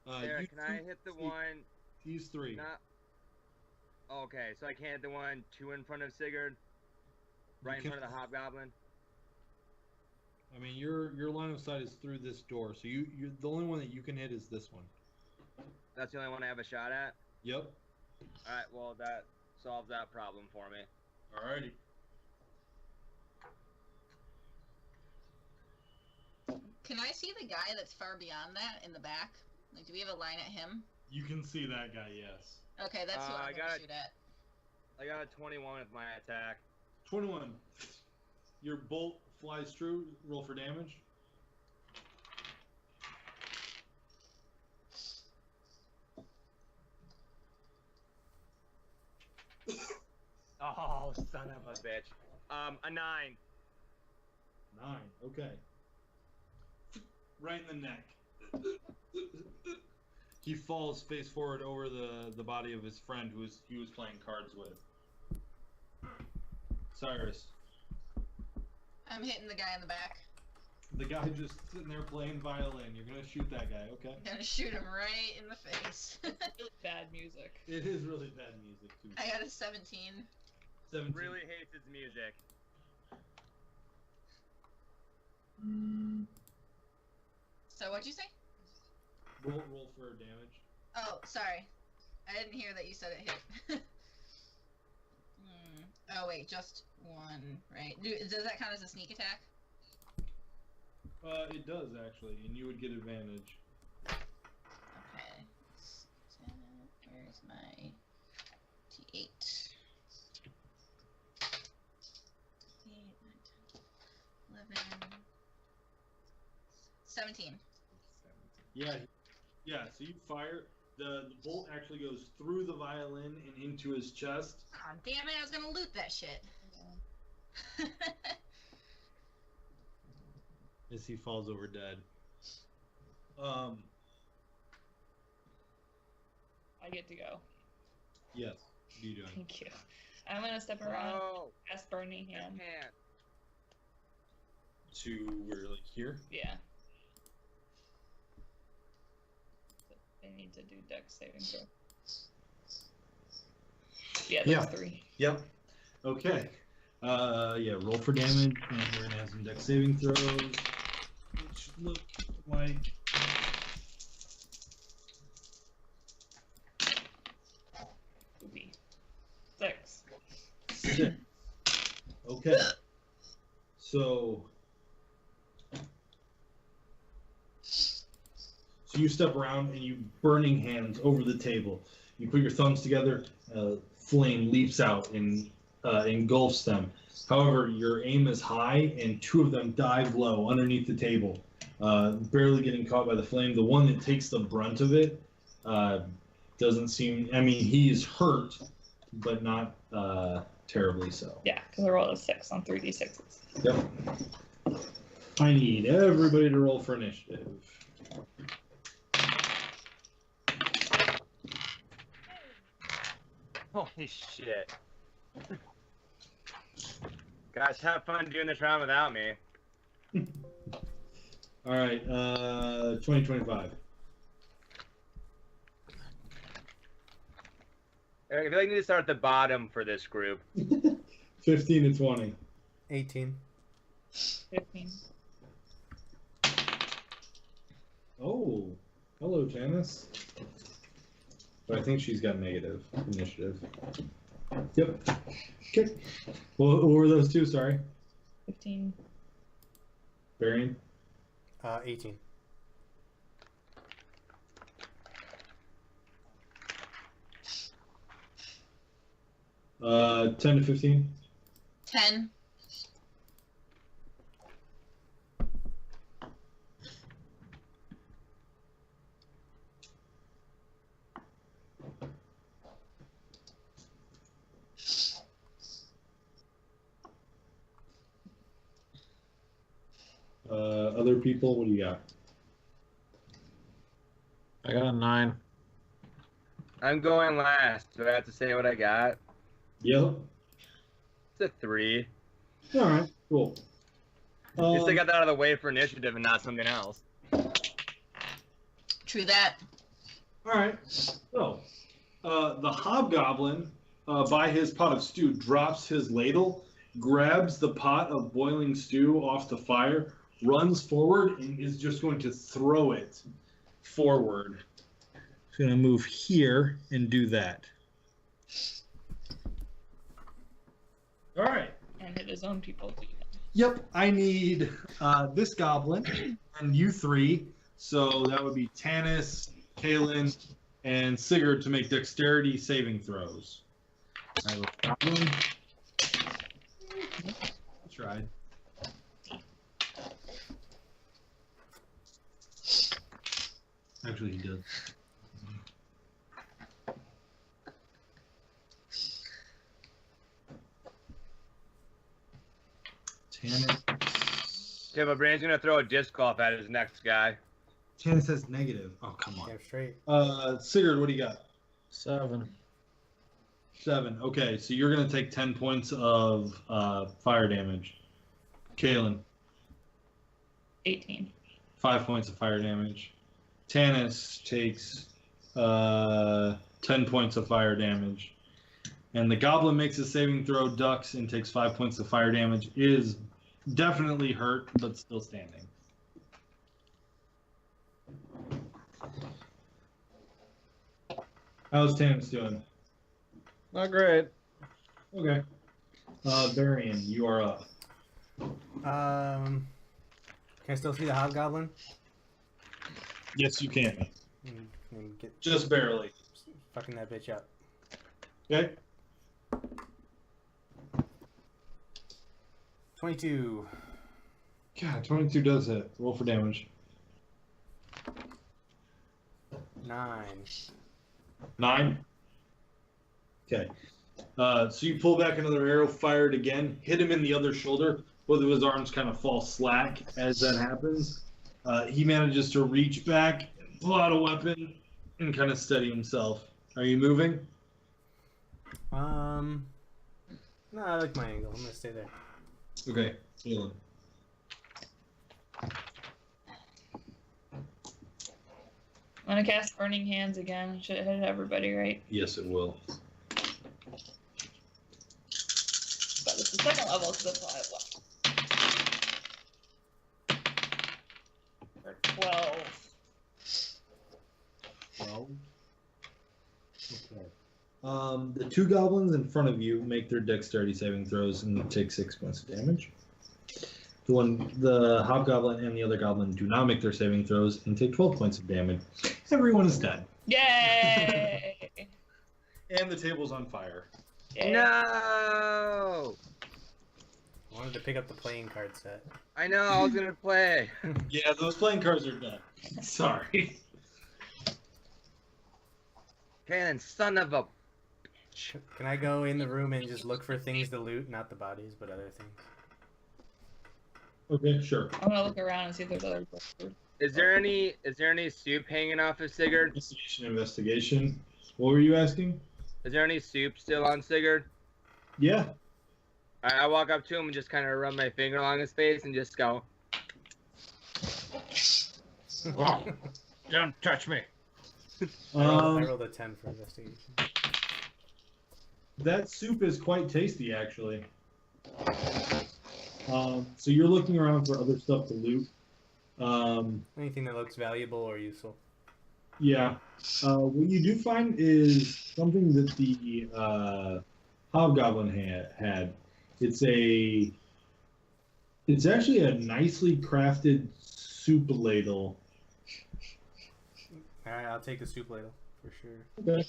Sarah, can I hit the one? These 3. Not. Okay, so I can't hit the one 2 in front of Sigurd, right in front of the hobgoblin. I mean, your line of sight is through this door, so you the only one that you can hit is this one. That's the only one I have a shot at. Yep. All right, well that solves that problem for me. Alrighty. Can I see the guy that's far beyond that in the back? Like, do we have a line at him? You can see that guy, yes. Okay, that's who I I'm gonna got- shoot at. I got a 21 with my attack. 21. Your bolt flies true. Roll for damage. Oh, son of a bitch. A 9. 9. Okay. Right in the neck. He falls face forward over the body of his friend who he was playing cards with. Cyrus. I'm hitting the guy in the back. The guy just sitting there playing violin. You're gonna shoot that guy, okay? I'm gonna shoot him right in the face. Bad music. It is really bad music too. I got a 17. 17. Really hates his music. So what'd you say? Roll for damage. Oh, sorry. I didn't hear that you said it hit. Oh wait, just 1, right? Does that count as a sneak attack? It does actually, and you would get advantage. Okay. Where's my T8? 11, 17. Yeah. So you fire. The bolt actually goes through the violin and into his chest. Oh, damn it! I was gonna loot that shit. As he falls over dead. I get to go. Yes. What are you doing? Thank you. I'm gonna step around past Birmingham. To where, like here? Yeah. They need to do dex saving throw. Yeah, there's 3. Yep. Okay. Roll for damage, and we're gonna have some dex saving throws, which look like. Oopie. 6. 6. Okay. So you step around and you burning hands over the table. You put your thumbs together, flame leaps out and engulfs them. However, your aim is high and 2 of them dive low underneath the table, barely getting caught by the flame. The one that takes the brunt of it doesn't seem, he's hurt, but not terribly so. Yeah, because I rolled a 6 on 3d6s. Yep. I need everybody to roll for initiative. Holy shit. Guys, have fun doing this round without me. All right, 2025. I feel like I need to start at the bottom for this group. 15 to 20. 18. 15. Oh, hello, Janice. But I think she's got negative initiative. Yep. Okay. Well, what were those 2? Sorry. 15. Varian? 18. Uh, 10 to 15. 10. Other people, what do you got? I got a 9. I'm going last. Do I have to say what I got? Yep. It's a 3. All right, cool. At least I got that out of the way for initiative and not something else. True that. All right. So, the hobgoblin, by his pot of stew, drops his ladle, grabs the pot of boiling stew off the fire, runs forward, and is just going to throw it forward. He's going to move here and do that. All right. And hit his own people. Yep, I need this goblin and you 3. So that would be Tanis, Kalen, and Sigurd to make dexterity saving throws. I have a goblin. Tried. Actually, he did. Tanis. Okay, but Brandon's gonna throw a disc golf at his next guy. Tanis says negative. Oh, come on. Damn straight. Sigurd, what do you got? 7. 7. Okay, so you're going to take 10 points of fire damage. Kalen. 18. 5 points of fire damage. Tanis takes 10 points of fire damage. And the goblin makes a saving throw, ducks, and takes 5 points of fire damage. Is definitely hurt, but still standing. How's Tanis doing? Not great. Okay. Varian, you are up. Can I still see the hobgoblin? Yes, you can. And get Just barely. fucking that bitch up. Okay. 22. God, 22 does hit. Roll for damage. 9. 9. Okay. So you pull back another arrow, fire it again, hit him in the other shoulder. Both of his arms kind of fall slack as that happens. He manages to reach back, pull out a weapon, and kind of steady himself. Are you moving? No, I like my angle. I'm gonna stay there. Okay. Healing. I'm gonna cast Burning Hands again. Should hit everybody, right? Yes, it will. But it's the second level, so that's all I have left. For 12. 12. Okay. The two goblins in front of you make their dexterity saving throws and take 6 points of damage. The hobgoblin and the other goblin do not make their saving throws and take 12 points of damage. Everyone is dead. Yay! And the table's on fire. Yay. No! I wanted to pick up the playing card set. I know, I was gonna play. Yeah, those playing cards are done. Sorry. Okay, then, son of a... Can I go in the room and just look for things to loot? Not the bodies, but other things. Okay, sure. I'm gonna look around and see if there's other. Is there any soup hanging off of Sigurd? Investigation. What were you asking? Is there any soup still on Sigurd? Yeah. I walk up to him and just kind of run my finger along his face and just go, Oh, don't touch me. I rolled a 10 for investigation. That soup is quite tasty, actually. So you're looking around for other stuff to loot. Anything that looks valuable or useful. Yeah. What you do find is something that the hobgoblin had. It's actually a nicely crafted soup ladle. Alright, I'll take the soup ladle for sure. Okay.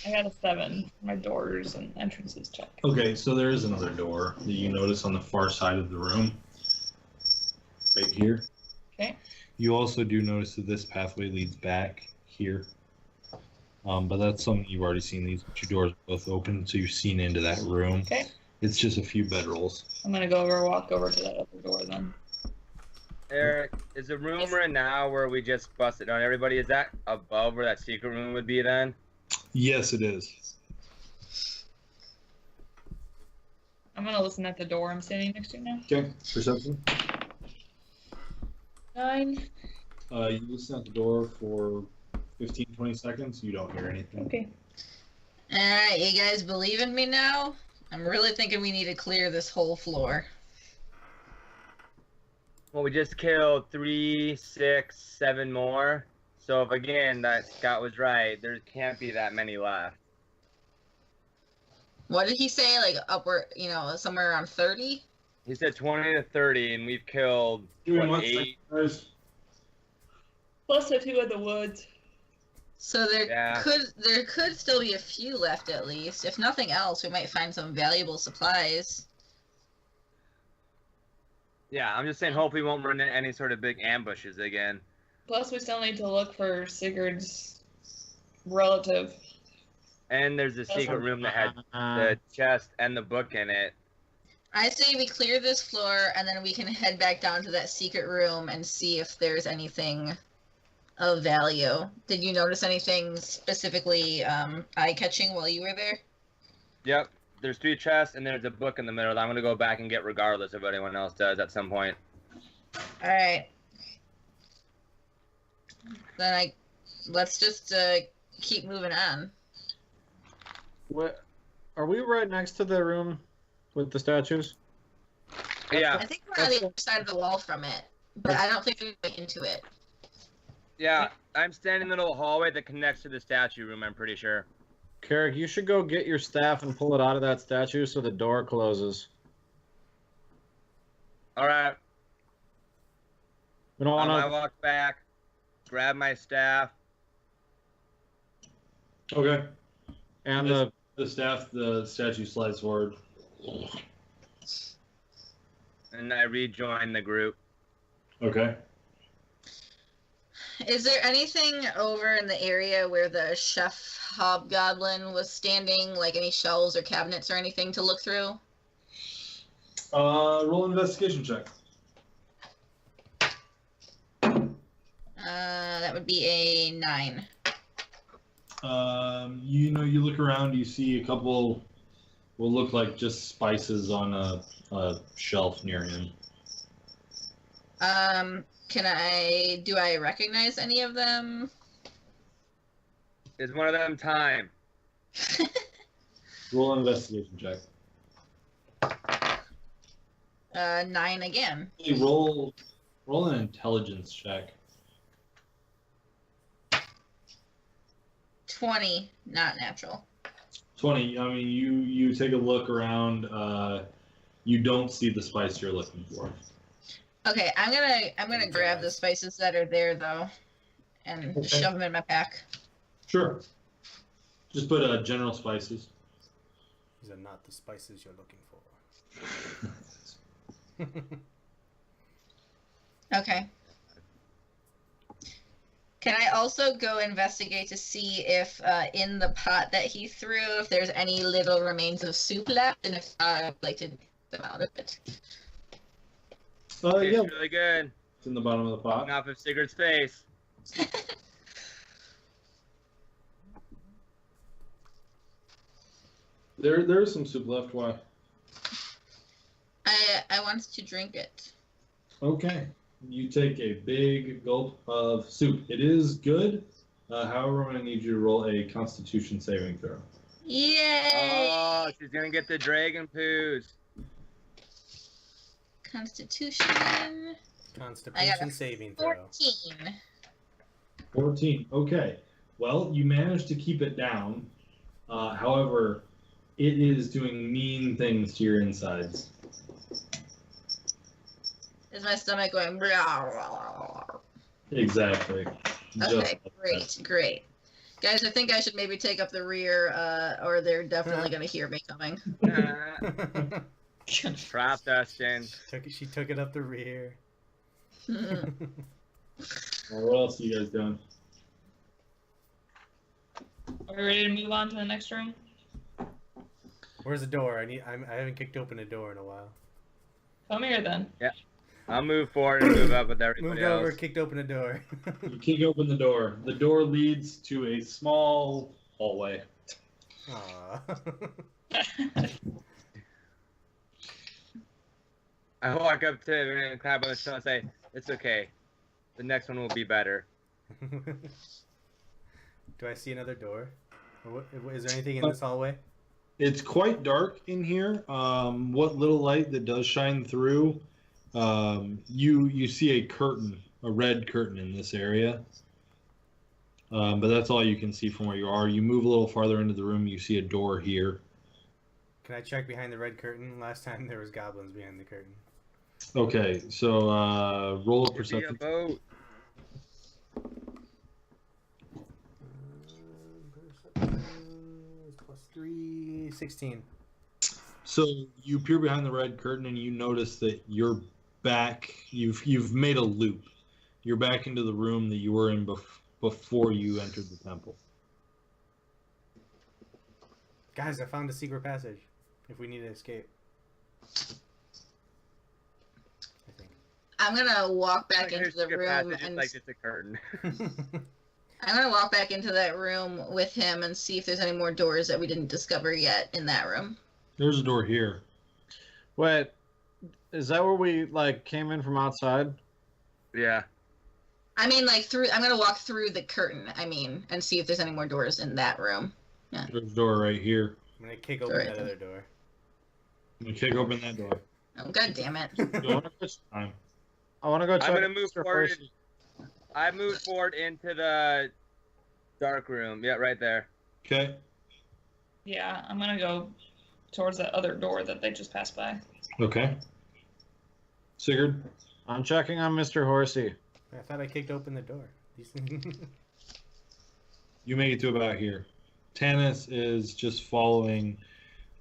I got a 7 for my doors and entrances check. Okay, so there is another door that you notice on the far side of the room. Right here. Okay. You also do notice that this pathway leads back here. But that's something you've already seen. These two doors are both open, so you've seen into that room. Okay. It's just a few bedrolls. I'm gonna walk over to that other door then. Eric, is the room we're in now where we just busted on everybody, is that above where that secret room would be then? Yes, it is. I'm gonna listen at the door I'm standing next to now. Okay, perception. 9. You listen at the door for 15, 20 seconds. You don't hear anything. Okay. Alright, you guys believe in me now? I'm really thinking we need to clear this whole floor. Well, we just killed 3, 6, 7 more. So if again that Scott was right, there can't be that many left. What did he say? Like upward, somewhere around 30? He said 20 to 30, and we've killed Doing what, one 8? second, guys. Plus the 2 in the woods. So there Yeah. could still be a few left at least. If nothing else, we might find some valuable supplies. Yeah, I'm just saying, hopefully we won't run into any sort of big ambushes again. Plus we still need to look for Sigurd's relative. And there's a secret room that had the chest and the book in it. I say we clear this floor and then we can head back down to that secret room and see if there's anything of value. Did you notice anything specifically eye-catching while you were there? Yep, there's 3 chests and there's a book in the middle that I'm going to go back and get regardless of what anyone else does at some point. Alright. Then let's just keep moving on. What? Are we right next to the room with the statues? Yeah, I think we're on the other side of the wall from it, but I don't think we went into it. yeah, I'm standing in the middle of the hallway that connects to the statue room, I'm pretty sure. Carrick, you should go get your staff and pull it out of that statue so the door closes. Alright. We don't want I to. walk back, grab my staff. Okay. And The statue slides forward. And I rejoin the group. Okay. Is there anything over in the area where the chef hobgoblin was standing, like any shelves or cabinets or anything to look through? Roll an investigation check. That would be a 9. You look around, you see a couple will look like just spices on a shelf near him. Do I recognize any of them? Is one of them time? Roll an investigation check. 9 again. Hey, roll an intelligence check. 20, not natural. 20. I mean, you take a look around. You don't see the spice you're looking for. Okay, I'm gonna grab the spices that are there though, and Okay. shove them in my pack. Sure. Just put general spices. These are not the spices you're looking for. Okay. Can I also go investigate to see if in the pot that he threw, if there's any little remains of soup left, and if I'd like to get them out of it? Yeah, It's really good. it's in the bottom of the pot. Off of Sigurd's face. There's some soup left. Why? I want to drink it. Okay. You take a big gulp of soup. It is good. However, I'm going to need you to roll a Constitution saving throw. Yay! Oh, she's gonna get the dragon poos. Constitution. Constitution saving throw. 14. 14. Okay. Well, you managed to keep it down. However, it is doing mean things to your insides. Is my stomach going? Exactly. Okay, great. Guys, I think I should maybe take up the rear, or they're definitely going to hear me coming. Trap Dustin. She took it up the rear. Well, what else are you guys doing? Are we ready to move on to the next room? Where's the door? I haven't kicked open a door in a while. Come here then. I'll move forward and move up with everybody Moved else. over, kicked open a door. You kick open the door. The door leads to a small hallway. Aww. I walk up to him and clap on the shoulder and say, "It's okay. The next one will be better." Do I see another door? Or is there anything in this hallway? It's quite dark in here. What little light that does shine through, you see a curtain, a red curtain in this area. But that's all you can see from where you are. You move a little farther into the room, you see a door here. Can I check behind the red curtain? Last time there was goblins behind the curtain. Okay, so roll a Give me a perception. boat. +3, 16. So you peer behind the red curtain and you notice that you're back. You've made a loop. You're back into the room that you were in before you entered the temple. Guys, I found a secret passage. If we need to escape. I think. I'm gonna walk back into the Skip room passage, and it's like it's a curtain. I'm gonna walk back into that room with him and see if there's any more doors that we didn't discover yet in that room. There's a door here. Wait, is that where we came in from outside? Yeah. I mean, I'm gonna walk through the curtain. And see if there's any more doors in that room. There's a door right here. I'm gonna kick open that other door. I'm gonna kick open that door. Oh, god damn it! You want to this time? I want to go check. I'm gonna move Mr. forward. Horsey. I moved forward into the dark room. Yeah, right there. Okay. Yeah, I'm gonna go towards that other door that they just passed by. Okay. Sigurd. I'm checking on Mr. Horsey. I thought I kicked open the door. You make it to about here. Tanis is just following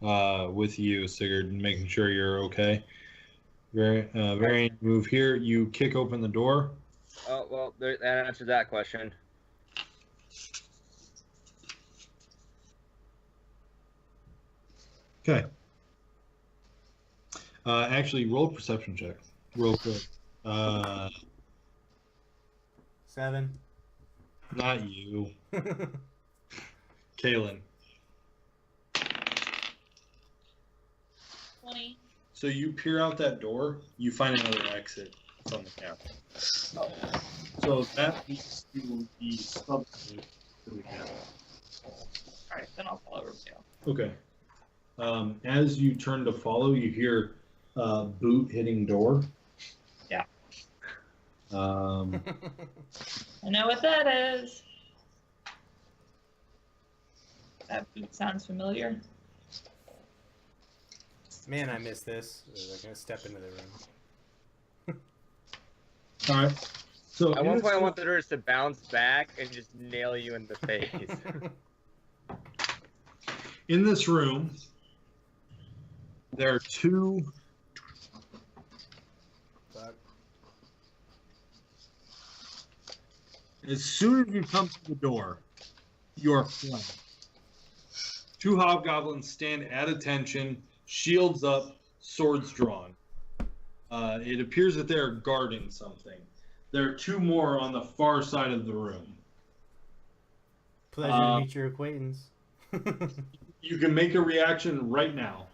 with you, Sigurd, and making sure you're okay. Varian, move here. You kick open the door. Oh, well, that answers that question. Okay. Actually, roll a perception check real quick. 7. Not you. Kaylin. 20. So you peer out that door, you find another exit from the castle. So that leads to the substitute to the castle. Alright, then I'll follow Rubio. Okay. As you turn to follow, you hear boot hitting door. Yeah. Um, I know what that is. That boot sounds familiar. Man, I missed this. I was gonna step into the room. all right. So At one point, I wanted her to bounce back and just nail you in the face. in this room, there are two. As soon as you come to the door, you are flanked. Two hobgoblins stand at attention, shields up, swords drawn. It appears that they are guarding something. There are two more on the far side of the room. Pleasure to meet your acquaintance. You can make a reaction right now.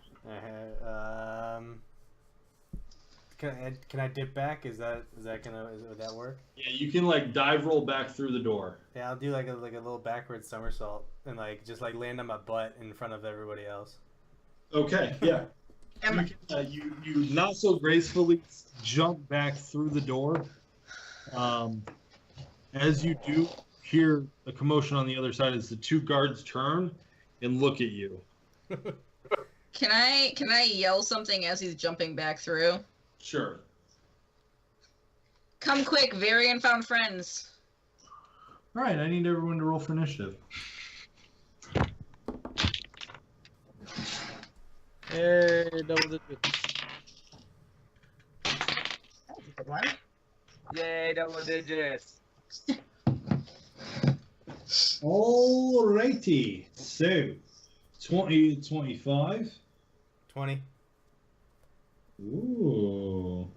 Can I dip back? Would that work? Yeah, you can like dive roll back through the door. Yeah, I'll do like a little backwards somersault and just land on my butt in front of everybody else. Okay, yeah. You not so gracefully jump back through the door. As you do, hear a commotion on the other side as the two guards turn and look at you. Can I yell something as he's jumping back through? Sure. Come quick, Varian found friends. All right, I need everyone to roll for initiative. Hey, double digits. That was a good one. Yay, double digits. Alrighty. So, 20 to 25. 20. Ooh.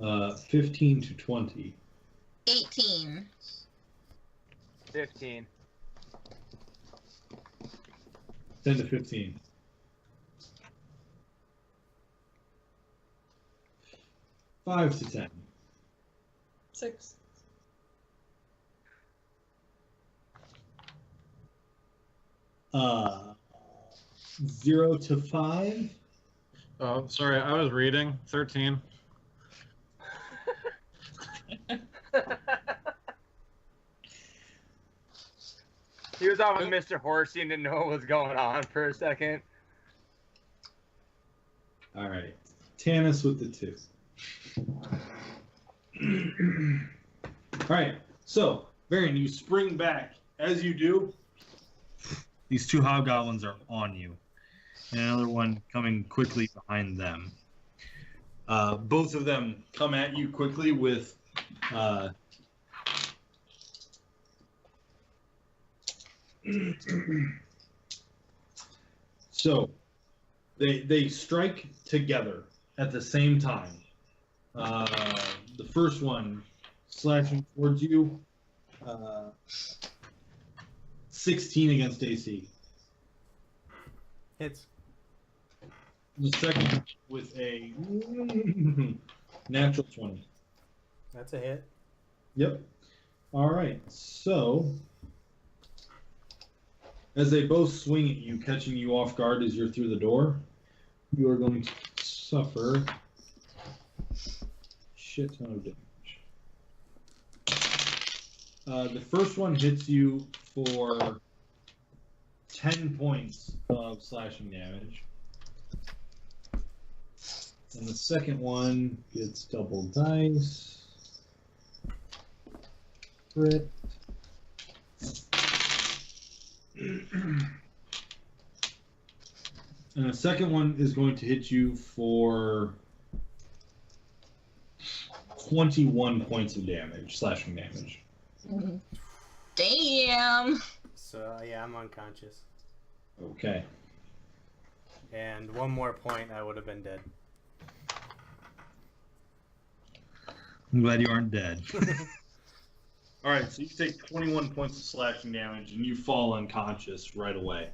Uh, 15 to 20. 18. 15. 10 to 15. 5 to 10. 6. 0 to 5. Oh, sorry, I was reading. 13. He was on with Mr. Horsey and didn't know what was going on for a second. All right. Tanis with the 2. All right. So, Varian, you spring back. As you do, these two hobgoblins are on you. And another one coming quickly behind them. Both of them come at you quickly with so they strike together at the same time. The first one slashing towards you, 16 against AC. Hits. The second with a natural 20. That's a hit. Yep. All right. So, as they both swing at you, catching you off guard as you're through the door, you are going to suffer shit ton of damage. The first one hits you for 10 points of slashing damage. And the second one gets double dice. Crit. And the second one is going to hit you for 21 points of damage, slashing damage. Damn. So yeah, I'm unconscious. Okay. And one more point, I would have been dead. I'm glad you aren't dead. All right, so you take 21 points of slashing damage, and you fall unconscious right away.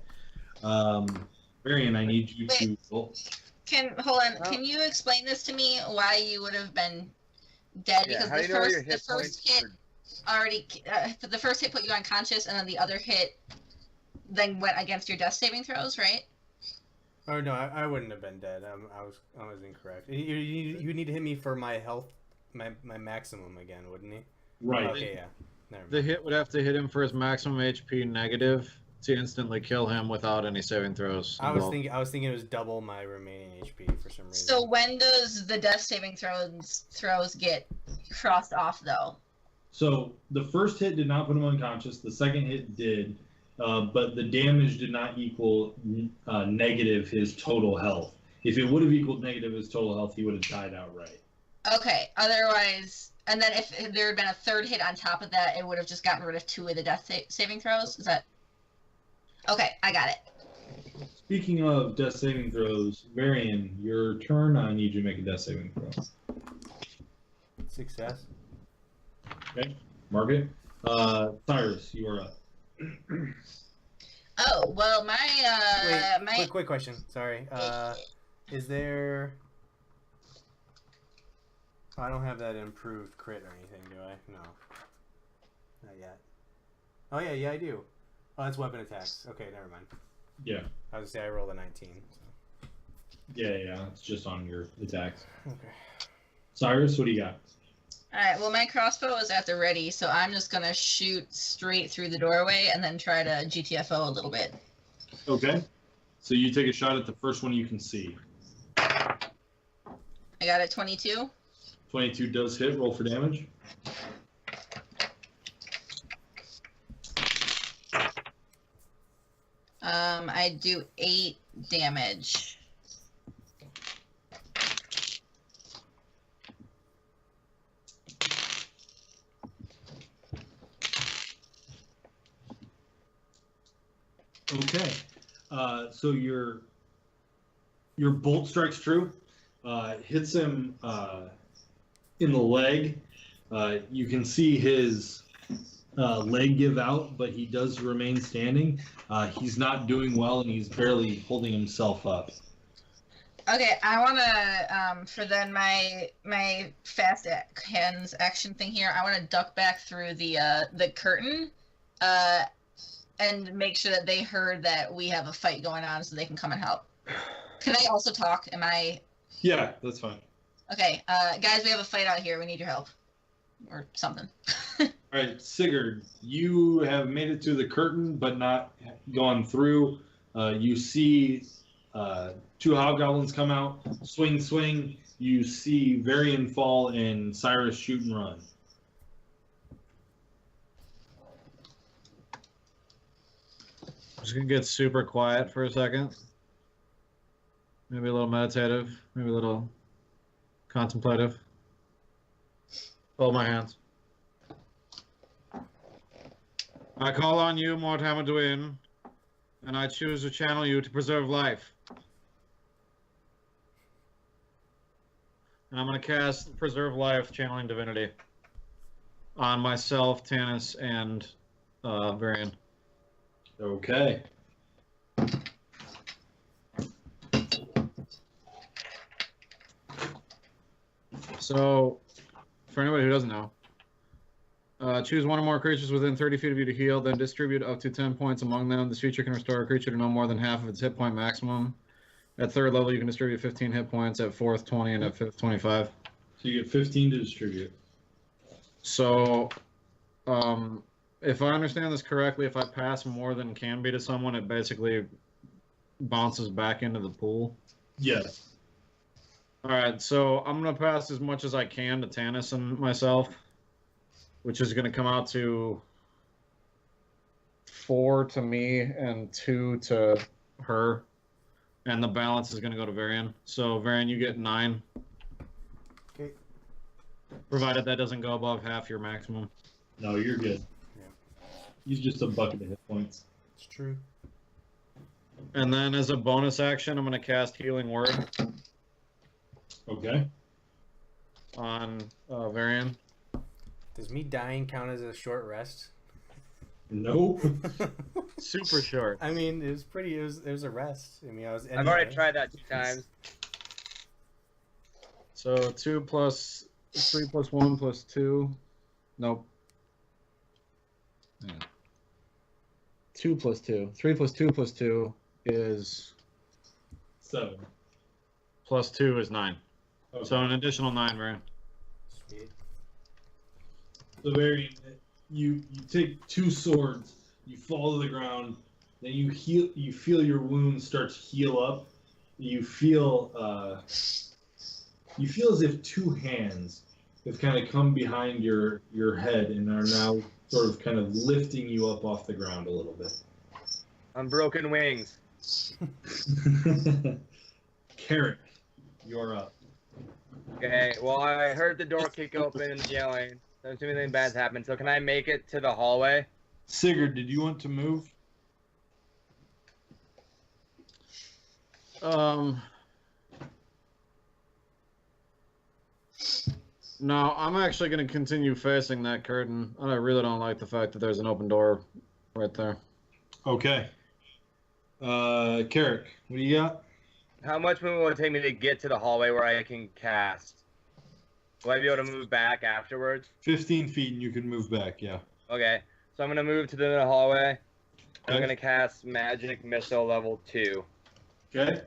Varian, I need you to... Oh, Hold on. Can you explain this to me? Why you would have been dead? Yeah, Because how do you know your hit the first points hit already, the first hit put you unconscious, and then the other hit then went against your death saving throws, right? Oh no, I wouldn't have been dead. I was incorrect. You need to hit me for my health, my maximum again, wouldn't he? right. Okay, yeah. Never mind. The hit would have to hit him for his maximum HP negative to instantly kill him without any saving throws. I was thinking it was double my remaining HP for some reason. So when does the death saving throws get crossed off though? So the first hit did not put him unconscious. The second hit did, but the damage did not equal negative his total health. If it would have equaled negative his total health, he would have died outright. Okay. Otherwise, and then if there had been a third hit on top of that, it would have just gotten rid of 2 of the death saving throws. Is that? Okay, I got it. Speaking of death saving throws, Varian, your turn. I need you to make a death saving throw. Success. Okay, mark it. Cyrus, you are up. Oh well, my Quick question. Sorry. Is there? I don't have that improved crit or anything, do I? No. Not yet. Oh yeah, I do. Oh, that's weapon attacks. Okay, never mind. Yeah. I was gonna say I rolled a 19. So. Yeah. It's just on your attacks. Okay. Cyrus, what do you got? Alright, well my crossbow is at the ready, so I'm just gonna shoot straight through the doorway and then try to GTFO a little bit. Okay. So you take a shot at the first one you can see. I got it, 22. 22 does hit. Roll for damage. I do 8 damage. Okay. So your bolt strikes true. Hits him in the leg. You can see his leg give out, but he does remain standing. He's not doing well, and he's barely holding himself up. Okay, I wanna for then my fast hands action thing here. I wanna duck back through the curtain, and make sure that they heard that we have a fight going on, so they can come and help. Can I also talk? Am I? Yeah, that's fine. Okay, guys, we have a fight out here. We need your help, or something. All right, Sigurd, you have made it to the curtain, but not gone through. You see 2 hobgoblins come out, swing. You see Varian fall and Cyrus shoot and run. I'm just gonna get super quiet for a second. Maybe a little meditative, maybe a little contemplative. Hold my hands. I call on you, Mortamaduin, and I choose to channel you to preserve life. And I'm going to cast Preserve Life, Channeling Divinity, on myself, Tanis, and Varian. Okay. So, for anybody who doesn't know, choose one or more creatures within 30 feet of you to heal, then distribute up to 10 points among them. This feature can restore a creature to no more than half of its hit point maximum. At 3rd level, you can distribute 15 hit points, at 4th, 20, and at 5th, 25. So you get 15 to distribute. So, if I understand this correctly, if I pass more than can be to someone, it basically bounces back into the pool. Yes. All right, so I'm gonna pass as much as I can to Tanis and myself, which is gonna come out to 4 to me and 2 to her, and the balance is gonna go to Varian. So Varian, you get 9. Okay. Provided that doesn't go above half your maximum. No, you're good. Yeah. He's just a bucket of hit points. It's true. And then as a bonus action, I'm gonna cast Healing Word Okay. on Varian. Does me dying count as a short rest? Nope. Super short. I mean, it was pretty. It was a rest. I mean, I was. I've already tried that 2 times. So 2 plus 3 plus 1 plus 2. Nope. Yeah. 2 plus 2. 3 plus 2 plus 2 is 7. plus 2 is 9. Okay. So an additional 9, Varian. Sweet. So Varian, you take 2 swords, you fall to the ground, then you heal. You feel your wound start to heal up. You feel as if 2 hands have kind of come behind your head and are now sort of kind of lifting you up off the ground a little bit. On broken wings. Carrick, you're up. Okay, well, I heard the door kick open and yelling. So I'm assuming something bad's happened. So can I make it to the hallway? Sigurd, did you want to move? No, I'm actually going to continue facing that curtain. I really don't like the fact that there's an open door right there. Okay. Carrick, what do you got? How much movement will it take me to get to the hallway where I can cast? Will I be able to move back afterwards? 15 feet and you can move back, yeah. Okay, so I'm going to move to the hallway. Okay. I'm going to cast Magic Missile level 2. Okay.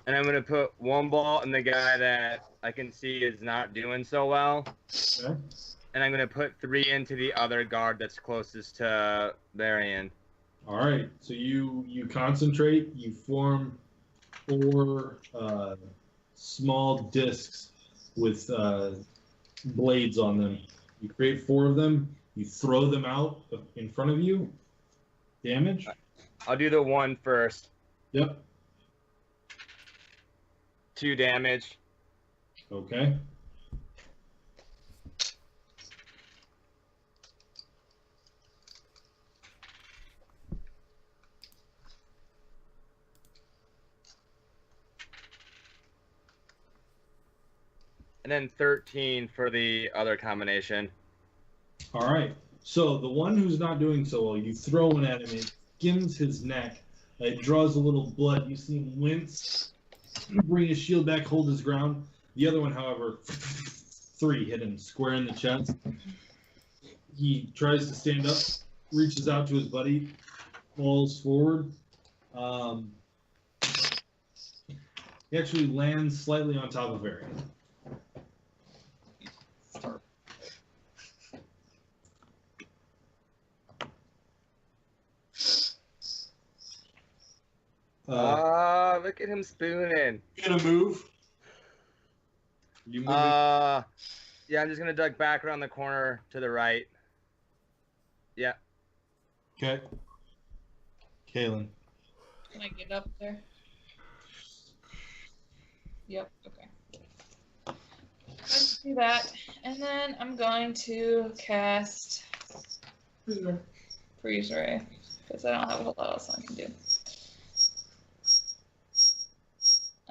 And I'm going to put 1 ball in the guy that I can see is not doing so well. Okay. And I'm going to put 3 into the other guard that's closest to Varian. All right. So you concentrate. You form 4 small discs with blades on them. You create 4 of them. You throw them out in front of you. Damage? I'll do the 1 first. Yep. 2 damage. Okay. And then 13 for the other combination. All right. So the one who's not doing so well, you throw one at him. It skims his neck. It draws a little blood. You see him wince, bring his shield back, hold his ground. The other one, however, 3 hit him square in the chest. He tries to stand up, reaches out to his buddy, falls forward. He actually lands slightly on top of Arian. Look at him spooning. You gonna move? You move? Yeah, I'm just gonna duck back around the corner to the right. Yeah. Okay. Kaylin. Can I get up there? Yep, okay. Let's do that. And then I'm going to cast Freeze Ray, because I don't have a whole lot else I can do.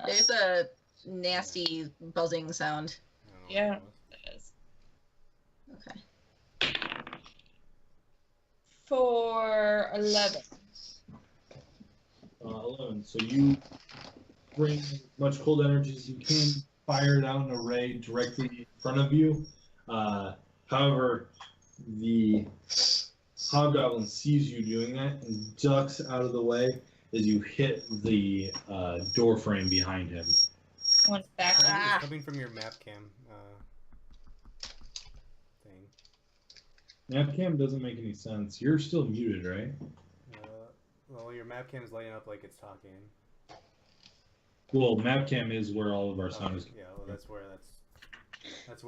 There's a nasty buzzing sound. Yeah, it is. Okay. For 11. 11. So you bring as much cold energy as you can, fire it out in a ray directly in front of you. However, the hobgoblin sees you doing that and ducks out of the way as you hit the door frame behind him. One back. It's coming from your map cam thing. Map cam doesn't make any sense. You're still muted, right? Well, your map cam is lighting up like it's talking. Well, Mapcam is where all of our sound is. Yeah, well, that's where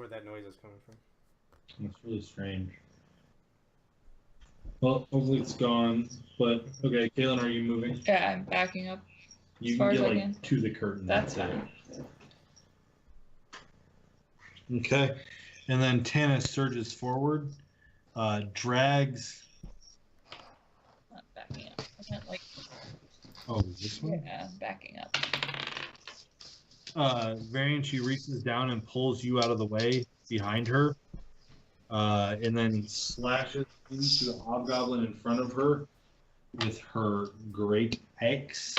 that noise is coming from. That's really strange. Well, hopefully it's gone. But okay, Kaylin, are you moving? Yeah, I'm backing up. You As can far get as I like can. to the curtain. That's it. fine. Okay, and then Tanis surges forward, drags. Not backing up. I meant like. Oh, this one. Yeah, backing up. Varian, she reaches down and pulls you out of the way behind her, and then slashes into the hobgoblin in front of her with her great axe.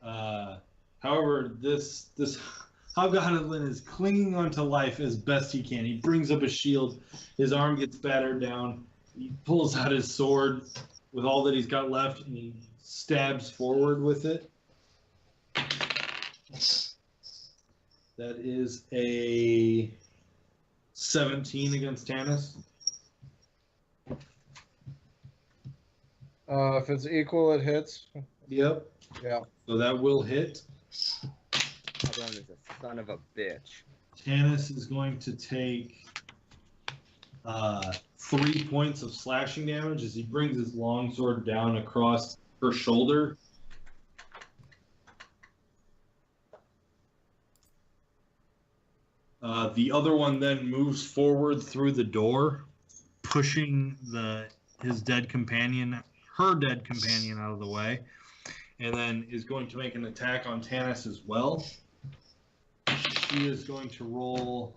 However, this hobgoblin is clinging onto life as best he can. He brings up a shield. His arm gets battered down. He pulls out his sword with all that he's got left, and he stabs forward with it. That is a 17 against Tanis. If it's equal, it hits. Yep. Yeah. So that will hit. Hobgoblin is a son of a bitch. Tanis is going to take 3 points of slashing damage as he brings his longsword down across her shoulder. The other one then moves forward through the door, pushing her dead companion out of the way, and then is going to make an attack on Tanis as well. She is going to roll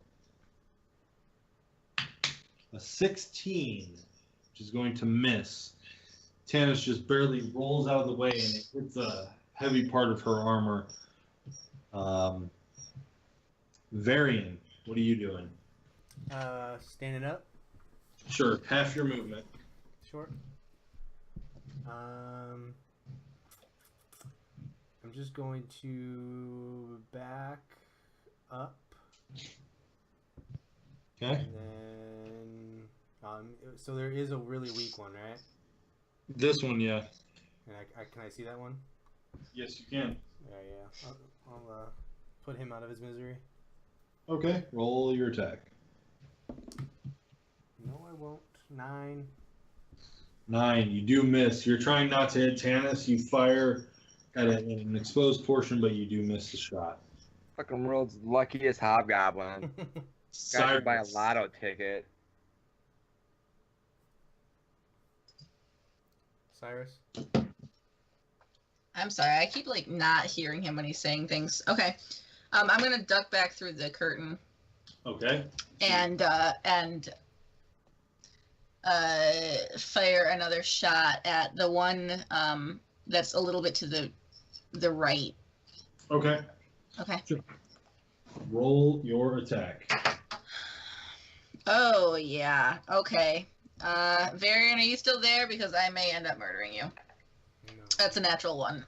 a 16, which is going to miss. Tanis just barely rolls out of the way, and it hits a heavy part of her armor. Varian, what are you doing? Standing up. Sure, half your movement. Sure. I'm just going to back up. Okay. And then, so there is a really weak one, right? This one, yeah. And can I see that one? Yes, you can. Yeah. I'll put him out of his misery. Okay, roll your attack. No, I won't. 9. 9, you do miss. You're trying not to hit Tanis. You fire at an exposed portion, but you do miss the shot. Fucking world's luckiest hobgoblin. Guy should buy a lotto ticket. Cyrus? I'm sorry, I keep like not hearing him when he's saying things. Okay. I'm gonna duck back through the curtain. Okay. And fire another shot at the one that's a little bit to the right. Okay. Okay. Sure. Roll your attack. Oh yeah. Okay. Varian, are you still there? Because I may end up murdering you. No. That's a natural 1.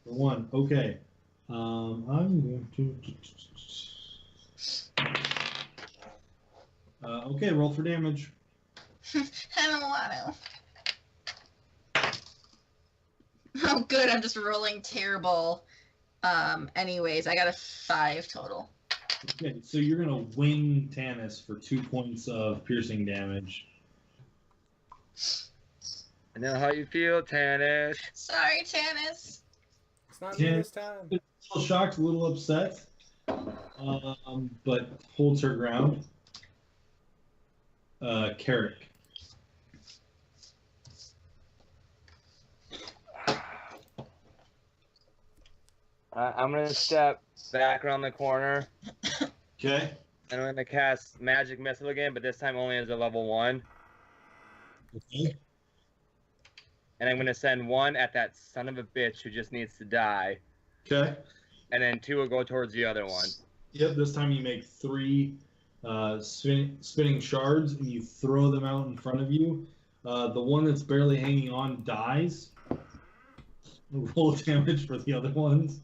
The 1. Okay. I'm going to. Okay, roll for damage. I don't want to. Oh, good. I'm just rolling terrible. Anyways, I got a 5 total. Okay, so you're gonna wing Tanis for 2 points of piercing damage. I know how you feel, Tanis. Sorry, Tanis. It's not me this time. A little shocked, a little upset, but holds her ground. Carrick. I'm gonna step back around the corner. Okay. And I'm gonna cast Magic Missile again, but this time only as a level 1. Okay. And I'm gonna send 1 at that son of a bitch who just needs to die. Okay. And then 2 will go towards the other one. Yep, this time you make 3 spinning shards and you throw them out in front of you. The one that's barely hanging on dies. Roll damage for the other ones.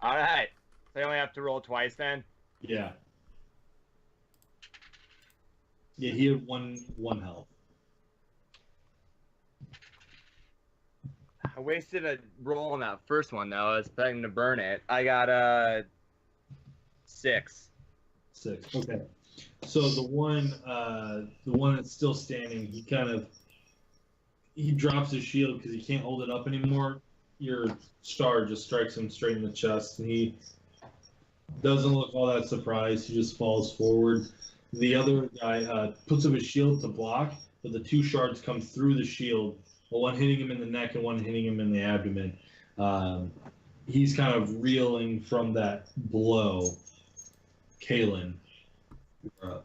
Alright. So I only have to roll twice then? Yeah. Yeah, he had one health. I wasted a roll on that first one, though. I was expecting to burn it. I got 6. 6. Okay. So the one that's still standing, he drops his shield because he can't hold it up anymore. Your star just strikes him straight in the chest, and he doesn't look all that surprised. He just falls forward. The other guy puts up his shield to block, but the 2 shards come through the shield, one hitting him in the neck and one hitting him in the abdomen. He's kind of reeling from that blow. Kalen, you're up.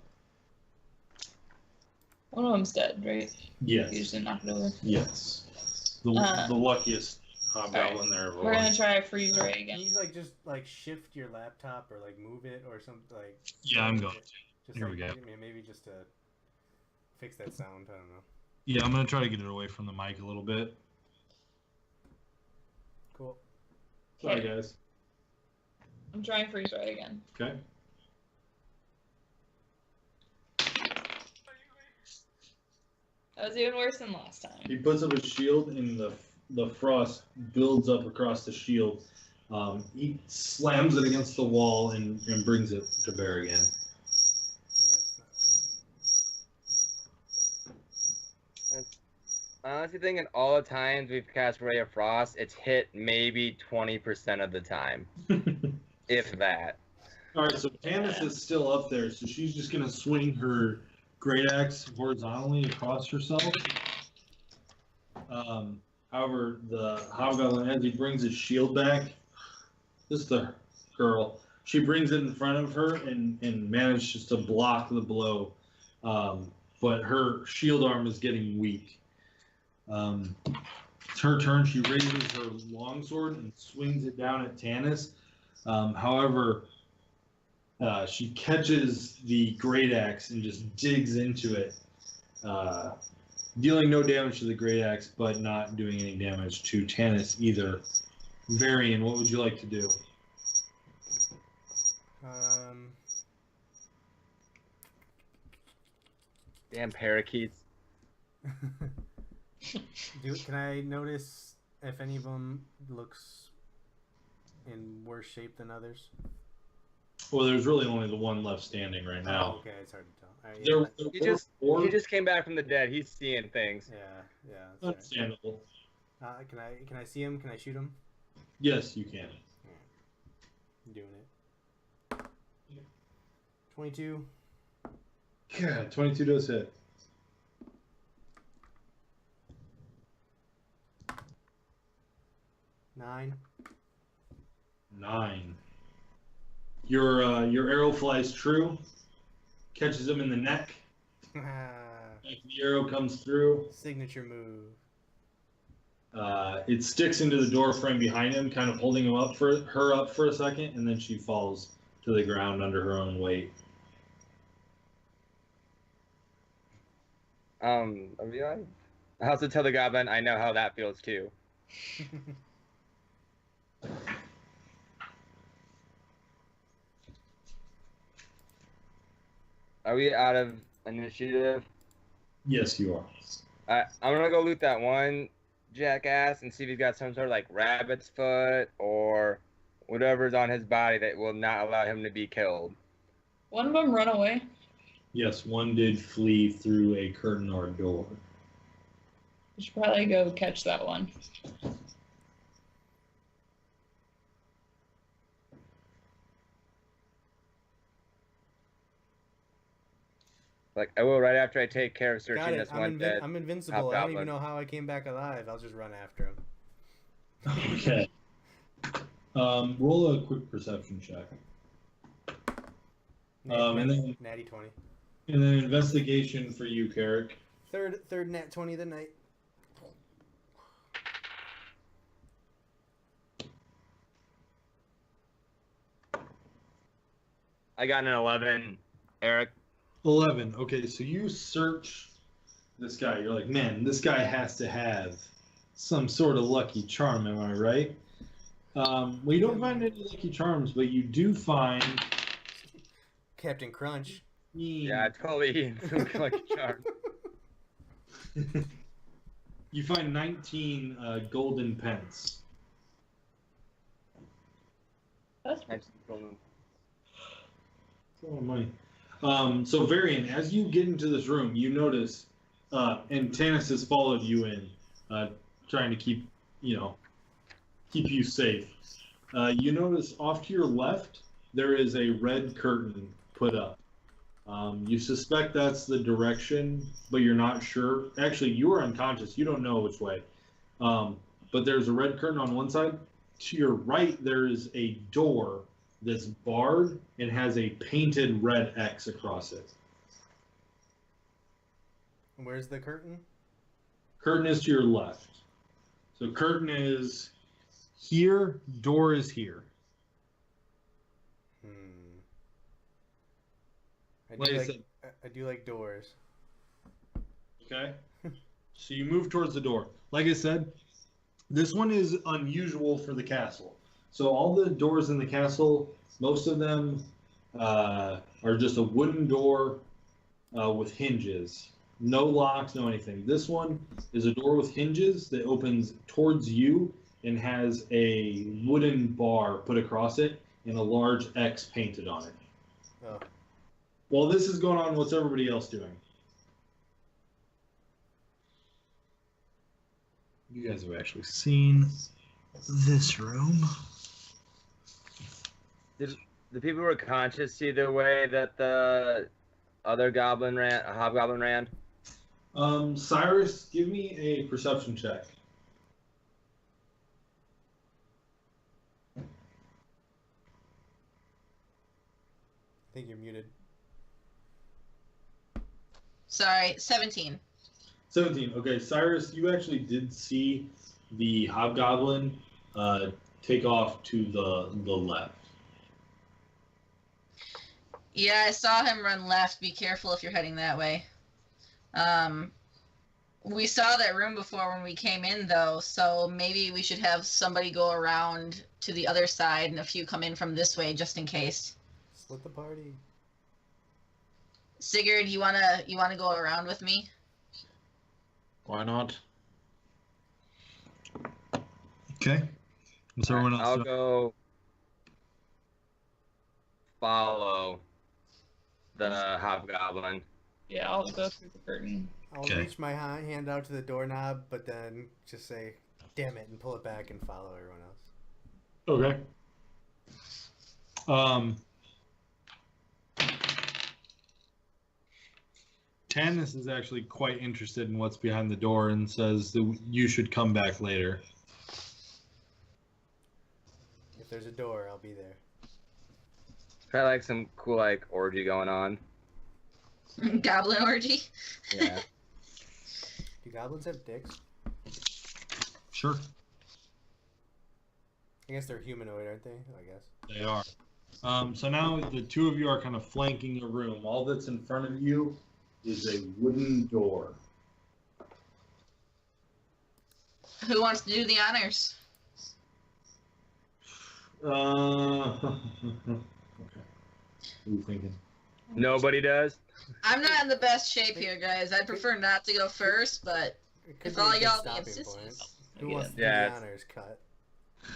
One of them's dead, right? Yes. You usually knock it over. Yes. The luckiest hobgoblin there. We're gonna try a freeze ray Can again. you like just like shift your laptop or like move it or something like? Yeah, I'm going to. Just Here like, we go. Maybe just to fix that sound. I don't know. Yeah, I'm going to try to get it away from the mic a little bit. Cool. Sorry, guys. I'm trying freeze ray again. Okay. That was even worse than last time. He puts up his shield, and the frost builds up across the shield. He slams it against the wall and brings it to bear again. Honestly, thinking all the times we've cast Ray of Frost, it's hit maybe 20% of the time, if that. All right, so Tannis is still up there, so she's just going to swing her great axe horizontally across herself. However, the hobgoblin, as he brings his shield back, this is the girl. She brings it in front of her and manages to block the blow, but her shield arm is getting weak. It's her turn. She raises her longsword and swings it down at Tannis. However, she catches the great axe and just digs into it, dealing no damage to the great axe, but not doing any damage to Tannis either. Varian, what would you like to do? Damn parakeets. Can I notice if any of them looks in worse shape than others? Well, there's really only the one left standing right now. Oh, okay, it's hard to tell. All right, yeah. He just came back from the dead. He's seeing things. Yeah. That's Understandable. right. Can I see him? Can I shoot him? Yes, you can. I'm doing it. 22. God, 22 does hit. 9. 9. Your arrow flies true, catches him in the neck. The arrow comes through. Signature move. It sticks into the door frame behind him, kind of holding her up for a second, and then she falls to the ground under her own weight. I also tell the goblin I know how that feels too. Are we out of initiative? Yes, you are. I'm gonna go loot that one jackass and see if he's got some sort of like rabbit's foot or whatever's on his body that will not allow him to be killed. One of them run away. Yes, one did flee through a curtain or a door. We should probably go catch that one. Like I will right after I take care of Got searching it. this one dead. I'm invincible. I don't even hobgoblin. know how I came back alive. I'll just run after him. Okay. Roll a quick perception check. And then Natty 20. And then investigation for you, Carrick. Third nat 20 of the night. I got an 11, Eric. 11. Okay, so you search this guy. You're like, man, this guy has to have some sort of lucky charm. Am I right? Well, you don't find any lucky charms, but you do find Captain Crunch. Yeah, totally. Lucky charm. You find 19 golden pence. That's Nice golden. Oh, money. So Varian, as you get into this room, you notice, and Tanis has followed you in, trying to keep you safe. You notice off to your left there is a red curtain put up. You suspect that's the direction, but you're not sure. Actually, you are unconscious. You don't know which way. But there's a red curtain on one side. To your right, there is a door that's barred and has a painted red X across it. Where's the curtain? Curtain is to your left. So curtain is here, door is here. I do like doors. Okay. So you move towards the door. Like I said, this one is unusual for the castle. So all the doors in the castle, most of them are just a wooden door with hinges. No locks, no anything. This one is a door with hinges that opens towards you and has a wooden bar put across it and a large X painted on it. Oh. While this is going on, what's everybody else doing? You guys have actually seen this room. Did the people who were conscious see the way that the other hobgoblin ran? Cyrus, give me a perception check. I think you're muted. Sorry, 17. 17. Okay, Cyrus, you actually did see the hobgoblin take off to the left. Yeah, I saw him run left. Be careful if you're heading that way. We saw that room before when we came in, though, so maybe we should have somebody go around to the other side and a few come in from this way just in case. Split the party. Sigurd, you wanna go around with me? Why not? Okay. What's everyone else I'll doing? go follow the hobgoblin. Yeah, I'll go through the curtain. I'll Okay. reach my hand out to the doorknob, but then just say, damn it, and pull it back and follow everyone else. Okay. Tanis is actually quite interested in what's behind the door and says that you should come back later. If there's a door, I'll be there. Probably like some cool orgy going on. Goblin orgy? Yeah. Do goblins have dicks? Sure. I guess they're humanoid, aren't they? I guess. They are. So now the two of you are kind of flanking the room. All that's in front of you is a wooden door. Who wants to do the honors? Okay. What are you thinking? Nobody does? I'm not in the best shape here, guys. I'd prefer not to go first, but It could if be a all good y'all be stopping insistent. point. Who Yeah. wants to do Yeah, the it's- honors cut?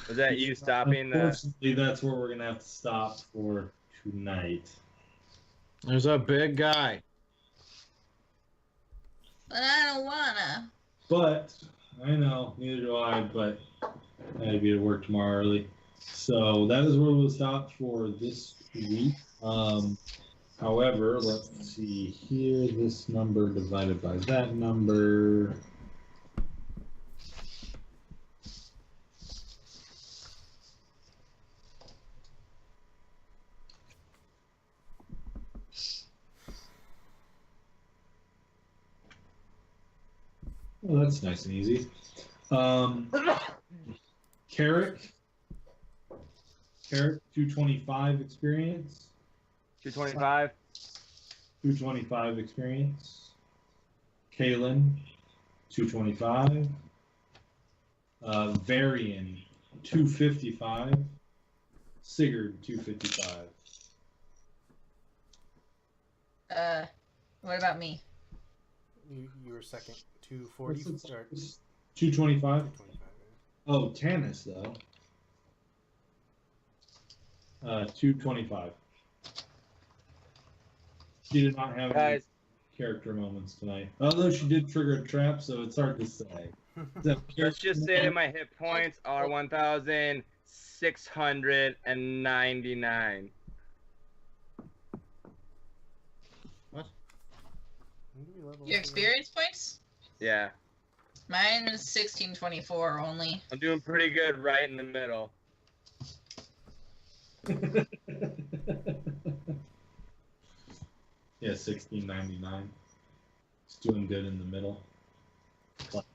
Was that you stopping the... Unfortunately, that's where we're going to have to stop for tonight. There's a big guy. But I don't wanna. But, I know, neither do I, but I had to be at work tomorrow early. So that is where we'll stop for this week. However, let's see here, this number divided by that number. Well, that's nice and easy. Carrick, 225 experience. 225? 225 experience. Kalen, 225. Varian, 255. Sigurd, 255. What about me? You were second. 240. 225. 225. Oh, Tannis though. 225. She did not have any Guys, character moments tonight. Although she did trigger a trap, so it's hard to say. Is that let's just say that character my hit points are 1,699. Your experience points? Yeah, Mine is 1624 only. I'm doing pretty good right in the middle. Yeah, 1699. It's doing good in the middle. Classic.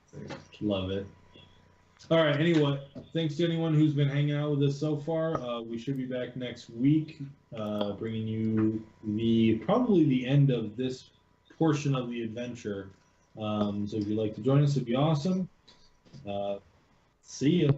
Love it. All right. Anyway, thanks to anyone who's been hanging out with us so far. We should be back next week, bringing you probably the end of this portion of the adventure. So if you'd like to join us, it'd be awesome. See ya.